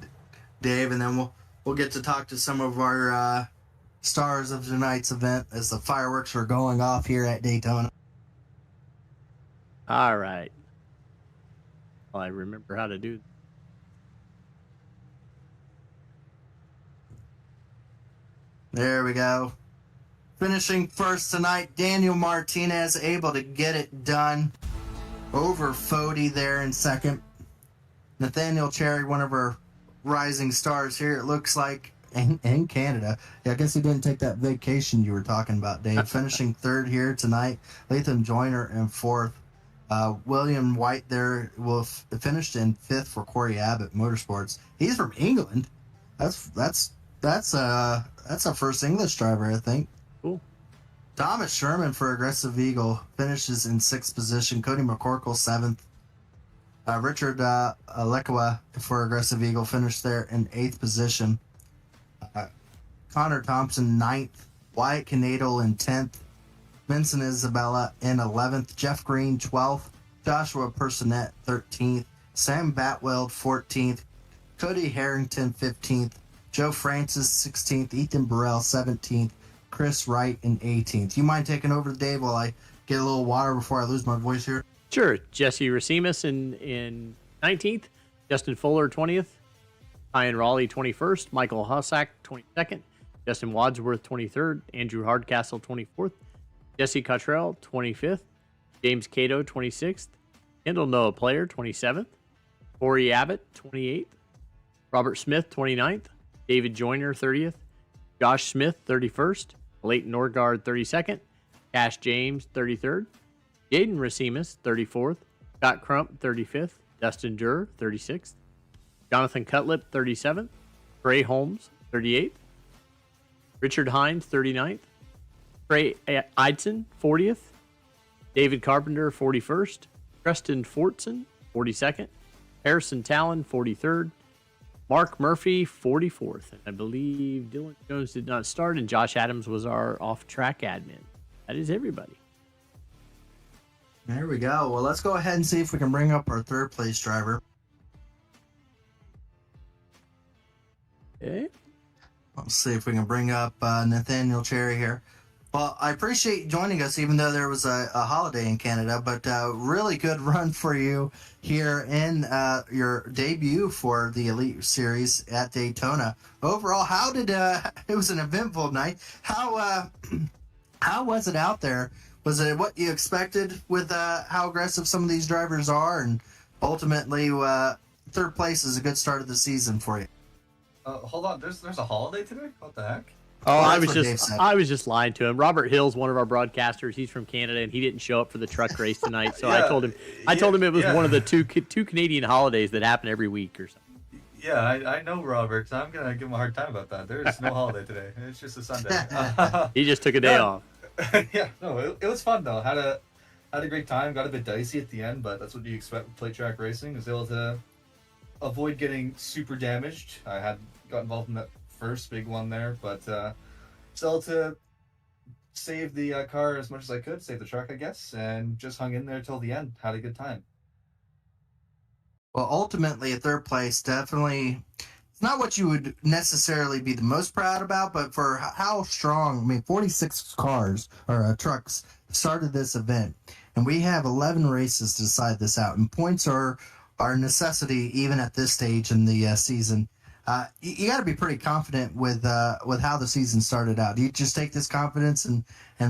Dave, and then we'll get to talk to some of our stars of tonight's event as the fireworks are going off here at Daytona. All right. Well, I remember how to do that. There we go. Finishing first tonight, Daniel Martinez able to get it done over Foti there in second. Nathaniel Cherry, one of our rising stars here, it looks like, in Canada. Yeah, I guess he didn't take that vacation you were talking about, Dave. Finishing third here tonight. Latham Joyner in fourth. William White there finished in fifth for Corey Abbott Motorsports. He's from England. That's our first English driver, I think. Cool. Thomas Sherman for Aggressive Eagle finishes in sixth position. Cody McCorkle seventh. Richard Alekwa for Aggressive Eagle finished there in eighth position. Connor Thompson ninth. Wyatt Canadle in 10th. Vincent Isabella in 11th. Jeff Green 12th. Joshua Personette, 13th. Sam Batweld, 14th. Cody Harrington, 15th. Joe Francis, 16th. Ethan Burrell, 17th. Chris Wright in 18th. You mind taking over, Dave, while I get a little water before I lose my voice here? Sure. Jesse Racimus in 19th. Justin Fuller, 20th. Ian Raleigh, 21st. Michael Hossack, 22nd. Justin Wadsworth, 23rd. Andrew Hardcastle, 24th. Jesse Cottrell, 25th. James Cato, 26th. Kendall Noah Player, 27th. Corey Abbott, 28th. Robert Smith, 29th. David Joyner, 30th. Josh Smith, 31st. Leighton Norgard, 32nd. Cash James, 33rd. Jaden Racimus, 34th. Scott Crump, 35th. Dustin Durr, 36th. Jonathan Cutlip, 37th. Trey Holmes, 38th. Richard Hines, 39th. Trey Eidson, 40th. David Carpenter, 41st. Preston Fortson, 42nd. Harrison Talon, 43rd. Mark Murphy, 44th. And I believe Dylan Jones did not start, and Josh Adams was our off-track admin. That is everybody. There we go. Well, let's go ahead and see if we can bring up our third place driver. Okay. Let's see if we can bring up Nathaniel Cherry here. Well, I appreciate you joining us, even though there was a holiday in Canada, but really good run for you here in your debut for the Elite Series at Daytona. Overall, how did it was an eventful night. How was it out there? Was it what you expected with how aggressive some of these drivers are, and ultimately third place is a good start of the season for you? Hold on, there's a holiday today? What the heck? Oh, I was just lying to him. Robert Hill's one of our broadcasters. He's from Canada, and he didn't show up for the truck race tonight. So yeah, I told him it was one of the two Canadian holidays that happen every week or something. Yeah, I know Robert. So I'm gonna give him a hard time about that. There's no holiday today. It's just a Sunday. He just took a day off. Yeah, no, it was fun though. Had a great time. Got a bit dicey at the end, but that's what you expect with plate track racing. Was able to avoid getting super damaged. I had got involved in that first big one there, but still to save the car as much as I could, save the truck, I guess, and just hung in there till the end. Had a good time. Well, ultimately, a third place definitely. It's not what you would necessarily be the most proud about, but for how strong, 46 cars or trucks started this event, and we have 11 races to decide this out, and points are a necessity even at this stage in the season. You got to be pretty confident with how the season started out. Do you just take this confidence and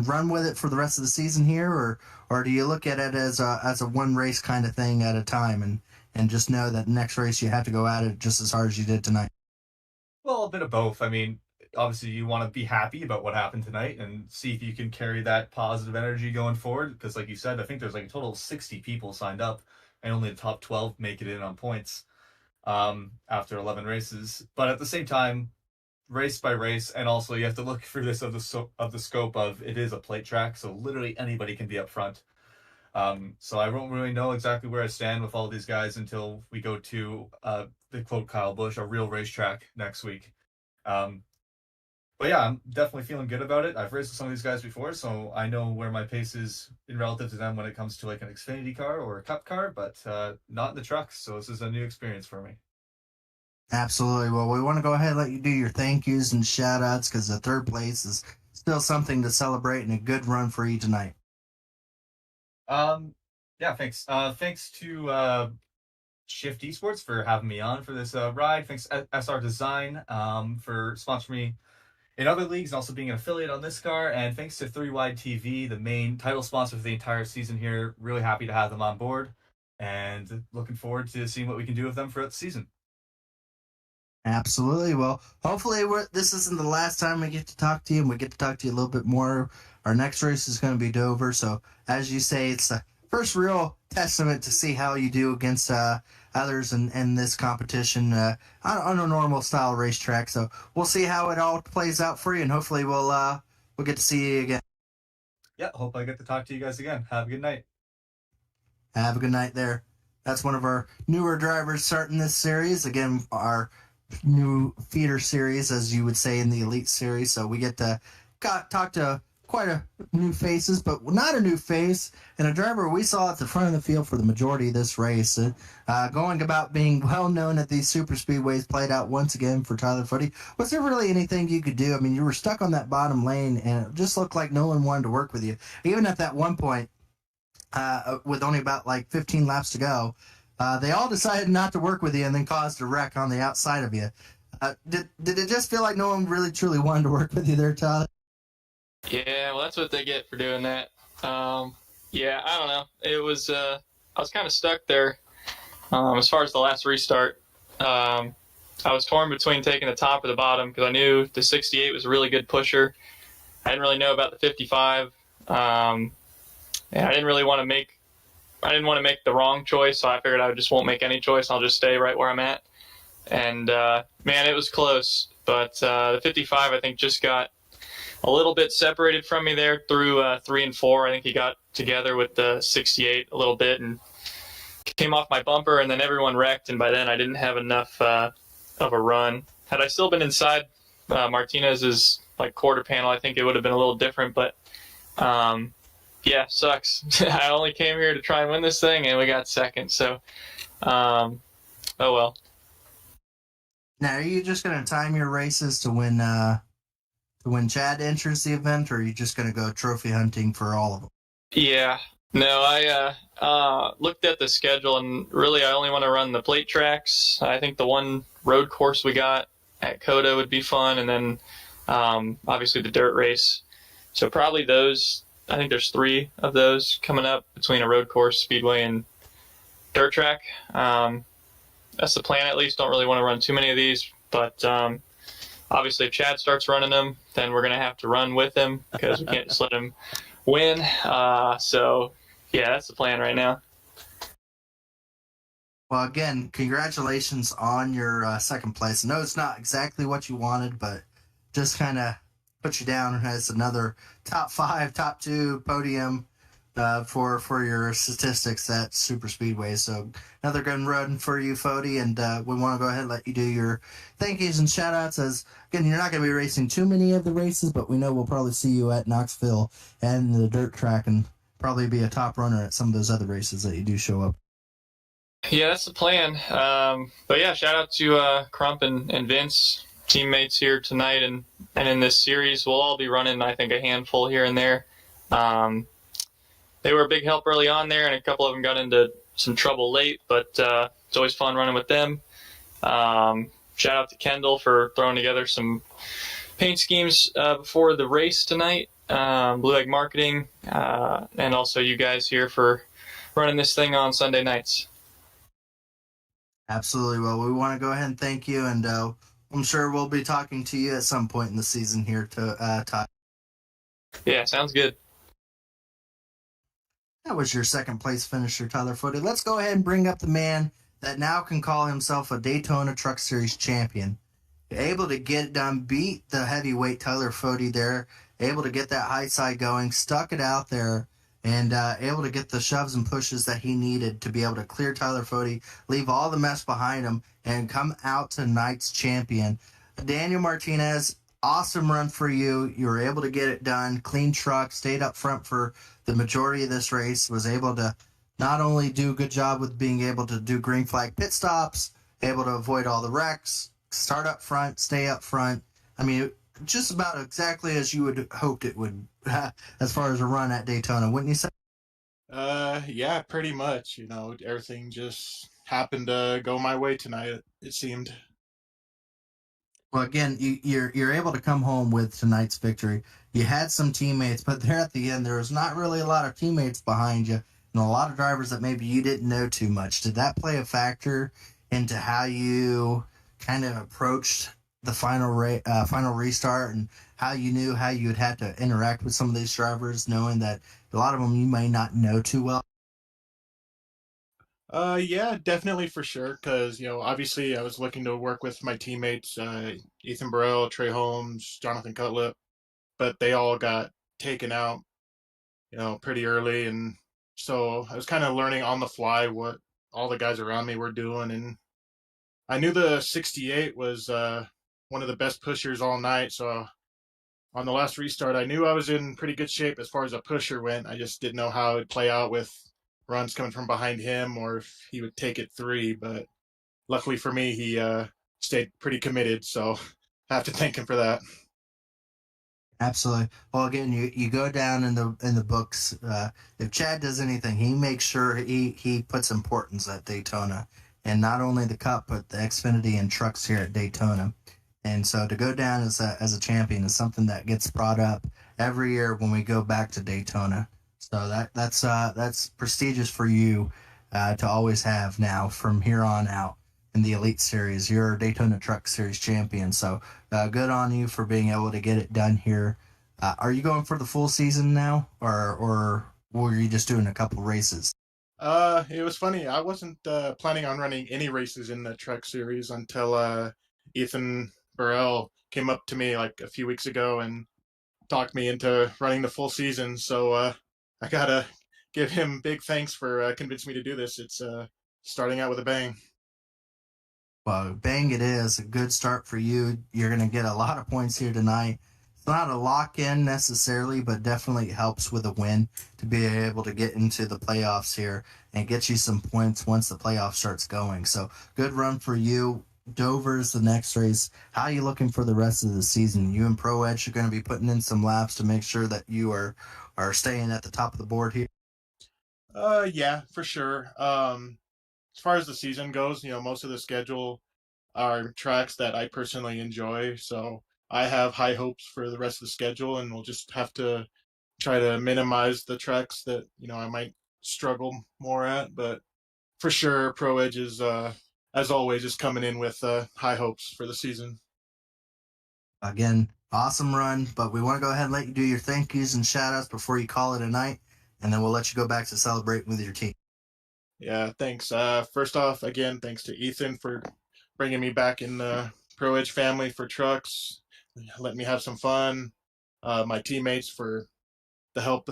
run with it for the rest of the season here, or do you look at it as a one race kind of thing at a time, and just know that next race you have to go at it just as hard as you did tonight? Well, a bit of both. I mean, obviously you want to be happy about what happened tonight and see if you can carry that positive energy going forward. Because like you said, I think there's like a total of 60 people signed up, and only the top 12 make it in on points after 11 races. But at the same time, race by race, and also you have to look for this of the scope of it is a plate track, so literally anybody can be up front. So I won't really know exactly where I stand with all these guys until we go to the quote Kyle Busch, a real racetrack next week. But yeah, I'm definitely feeling good about it. I've raced with some of these guys before, so I know where my pace is in relative to them when it comes to like an Xfinity car or a Cup car, but not in the trucks. So this is a new experience for me. Absolutely. Well, we want to go ahead and let you do your thank yous and shout outs, because the third place is still something to celebrate and a good run for you tonight. Yeah, thanks. Thanks to Shift Esports for having me on for this ride. Thanks SR Design for sponsoring me in other leagues and also being an affiliate on this car. And thanks to 3 Wide TV, the main title sponsor for the entire season here. Really happy to have them on board and looking forward to seeing what we can do with them throughout the season. Absolutely. Well, hopefully this isn't the last time we get to talk to you, and we get to talk to you a little bit more. Our next race is going to be Dover. So as you say, it's the first real testament to see how you do against others in this competition on a normal style racetrack. So we'll see how it all plays out for you, and hopefully we'll get to see you again. Yeah, hope I get to talk to you guys again. Have a good night. Have a good night there. That's one of our newer drivers starting this series. Again, our new feeder series, as you would say in the Elite Series. So we get to talk to quite a new faces, but not a new face, and a driver we saw at the front of the field for the majority of this race. Going about being well known at these super speedways played out once again for Tyler Footy. Was there really anything you could do? I mean, you were stuck on that bottom lane, and it just looked like no one wanted to work with you. Even at that one point, with only about like 15 laps to go, they all decided not to work with you and then caused a wreck on the outside of you. Did it just feel like no one really truly wanted to work with you there, Tyler? Yeah, well, that's what they get for doing that. Yeah, I don't know. It was I was kind of stuck there as far as the last restart. I was torn between taking the top or the bottom because I knew the 68 was a really good pusher. I didn't really know about the 55, and I didn't want to make the wrong choice, so I figured I just won't make any choice. I'll just stay right where I'm at. And man, it was close. But the 55, I think, just got a little bit separated from me there through 3 and 4. I think he got together with the 68 a little bit and came off my bumper, and then everyone wrecked. And by then, I didn't have enough of a run. Had I still been inside Martinez's like quarter panel, I think it would have been a little different. But yeah, sucks. I only came here to try and win this thing, and we got second. So, oh well. Now, are you just going to time your races to when Chad enters the event, or are you just going to go trophy hunting for all of them? Yeah. No, I looked at the schedule, and really I only want to run the plate tracks. I think the one road course we got at Coda would be fun, and then obviously the dirt race. So probably those. I think there's 3 of those coming up between a road course, speedway, and dirt track. That's the plan, at least. Don't really want to run too many of these, but obviously, if Chad starts running them, then we're going to have to run with him because we can't just let him win. So, yeah, that's the plan right now. Well, again, congratulations on your second place. I know it's not exactly what you wanted, but just kind of put you down as another top 5, top 2 podium for your statistics at Super Speedway. So another good run for you, Fody, and we want to go ahead and let you do your thank yous and shout outs. As again, you're not going to be racing too many of the races, but we know we'll probably see you at Knoxville and the dirt track and probably be a top runner at some of those other races that you do show up. Yeah, that's the plan. But yeah, shout out to Crump and Vince, teammates here tonight and in this series. We'll all be running, I think, a handful here and there. They were a big help early on there, and a couple of them got into some trouble late, but it's always fun running with them. Shout out to Kendall for throwing together some paint schemes before the race tonight, Blue Egg Marketing, and also you guys here for running this thing on Sunday nights. Absolutely. Well, we want to go ahead and thank you, and I'm sure we'll be talking to you at some point in the season here to talk. Yeah, sounds good. That was your second place finisher, Tyler Footy. Let's go ahead and bring up the man that now can call himself a Daytona Truck Series champion. Able to get it done, beat the heavyweight Tyler Footy there, able to get that high side going, stuck it out there, and able to get the shoves and pushes that he needed to be able to clear Tyler Footy, leave all the mess behind him, and come out tonight's champion. Daniel Martinez, awesome run for you. You were able to get it done. Clean truck, stayed up front for the majority of this race, was able to not only do a good job with being able to do green flag pit stops, able to avoid all the wrecks, start up front, stay up front. I mean, just about exactly as you would hoped it would as far as a run at Daytona, wouldn't you say? Yeah, pretty much. You know, everything just happened to go my way tonight, it seemed. Well, again, you're able to come home with tonight's victory. You had some teammates, but there at the end, there was not really a lot of teammates behind you, and a lot of drivers that maybe you didn't know too much. Did that play a factor into how you kind of approached the final restart, and how you knew how you would have to interact with some of these drivers, knowing that a lot of them you may not know too well? Yeah, definitely for sure. Because obviously, I was looking to work with my teammates, Ethan Burrell, Trey Holmes, Jonathan Cutlip, but they all got taken out, pretty early, and so I was kind of learning on the fly what all the guys around me were doing, and I knew the 68 was one of the best pushers all night, so on the last restart, I knew I was in pretty good shape as far as a pusher went. I just didn't know how it would play out with runs coming from behind him or if he would take it 3. But luckily for me, he stayed pretty committed. So I have to thank him for that. Absolutely. Well, again, you go down in the books. If Chad does anything, he makes sure he puts importance at Daytona, and not only the Cup, but the Xfinity and trucks here at Daytona. And so to go down as a champion is something that gets brought up every year when we go back to Daytona. So that's prestigious for you to always have now from here on out in the Elite Series. You're a Daytona Truck Series champion. So good on you for being able to get it done here. Are you going for the full season now, or were you just doing a couple races? It was funny. I wasn't planning on running any races in the Truck Series until Ethan Burrell came up to me like a few weeks ago and talked me into running the full season. So I gotta give him big thanks for convincing me to do this. It's starting out with a bang. Well, bang it is. A good start for you. You're going to get a lot of points here tonight. It's not a lock-in necessarily, but definitely helps with a win to be able to get into the playoffs here and get you some points once the playoff starts going. So good run for you. Dover's the next race. How are you looking for the rest of the season? You and Pro Edge are going to be putting in some laps to make sure that you are staying at the top of the board here. Yeah, for sure. As far as the season goes, most of the schedule are tracks that I personally enjoy. So I have high hopes for the rest of the schedule, and we'll just have to try to minimize the tracks that, I might struggle more at. But for sure, Pro Edge is, as always, is coming in with high hopes for the season. Again, awesome run, but we want to go ahead and let you do your thank yous and shout outs before you call it a night, and then we'll let you go back to celebrating with your team. Yeah, thanks. First off, again, thanks to Ethan for bringing me back in the Pro Edge family for trucks, letting me have some fun. My teammates for the help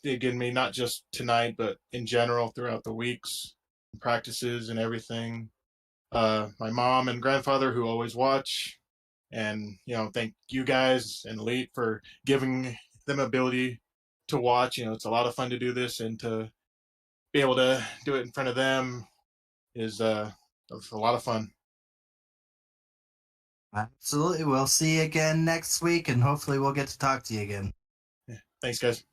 they give me, not just tonight, but in general throughout the weeks, practices, and everything. My mom and grandfather who always watch, and thank you guys and Elite for giving them ability to watch. It's a lot of fun to do this, and to be able to do it in front of them is a lot of fun. Absolutely. We'll see you again next week, and hopefully we'll get to talk to you again. Yeah. Thanks, guys.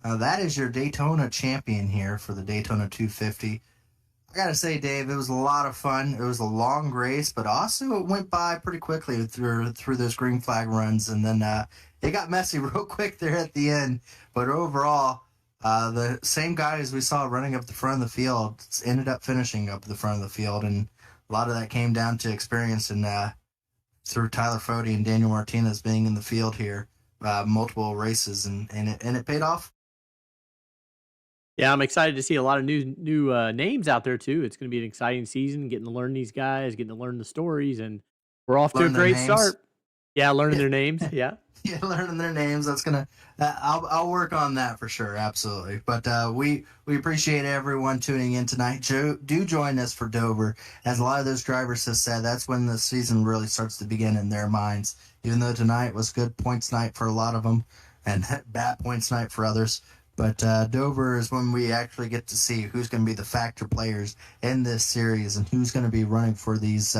That is your Daytona champion here for the Daytona 250. I got to say, Dave, it was a lot of fun. It was a long race, but also it went by pretty quickly through those green flag runs, and then it got messy real quick there at the end. But overall, the same guys we saw running up the front of the field ended up finishing up the front of the field, and a lot of that came down to experience and through Tyler Fode and Daniel Martinez being in the field here, multiple races, and it paid off. Yeah, I'm excited to see a lot of new names out there too. It's going to be an exciting season, getting to learn these guys, getting to learn the stories, and we're off to a great start. Yeah, learning their names. Yeah. Yeah, learning their names. That's gonna. I'll work on that for sure. Absolutely. But we appreciate everyone tuning in tonight. Do join us for Dover, as a lot of those drivers have said. That's when the season really starts to begin in their minds. Even though tonight was good points night for a lot of them, and bad points night for others. But Dover is when we actually get to see who's going to be the factor players in this series and who's going to be running for these.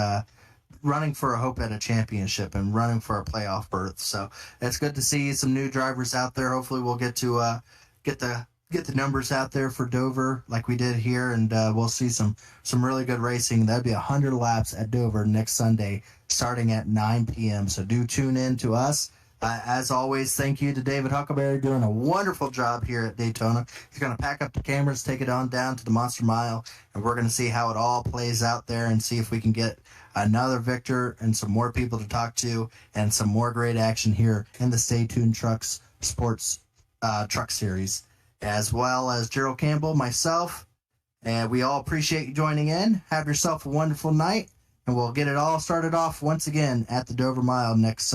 Running for a hope at a championship and running for a playoff berth. So it's good to see some new drivers out there. Hopefully we'll get to get the numbers out there for Dover like we did here, and we'll see some really good racing. That'd be 100 laps at Dover next Sunday starting at 9 p.m. So do tune in to us. As always, thank you to David Huckleberry doing a wonderful job here at Daytona. He's going to pack up the cameras, take it on down to the Monster Mile, and we're going to see how it all plays out there and see if we can get another victor and some more people to talk to and some more great action here in the Stay Tuned Trucks Sports Truck Series, as well as Gerald Campbell, myself, and we all appreciate you joining in. Have yourself a wonderful night, and we'll get it all started off once again at the Dover Mile next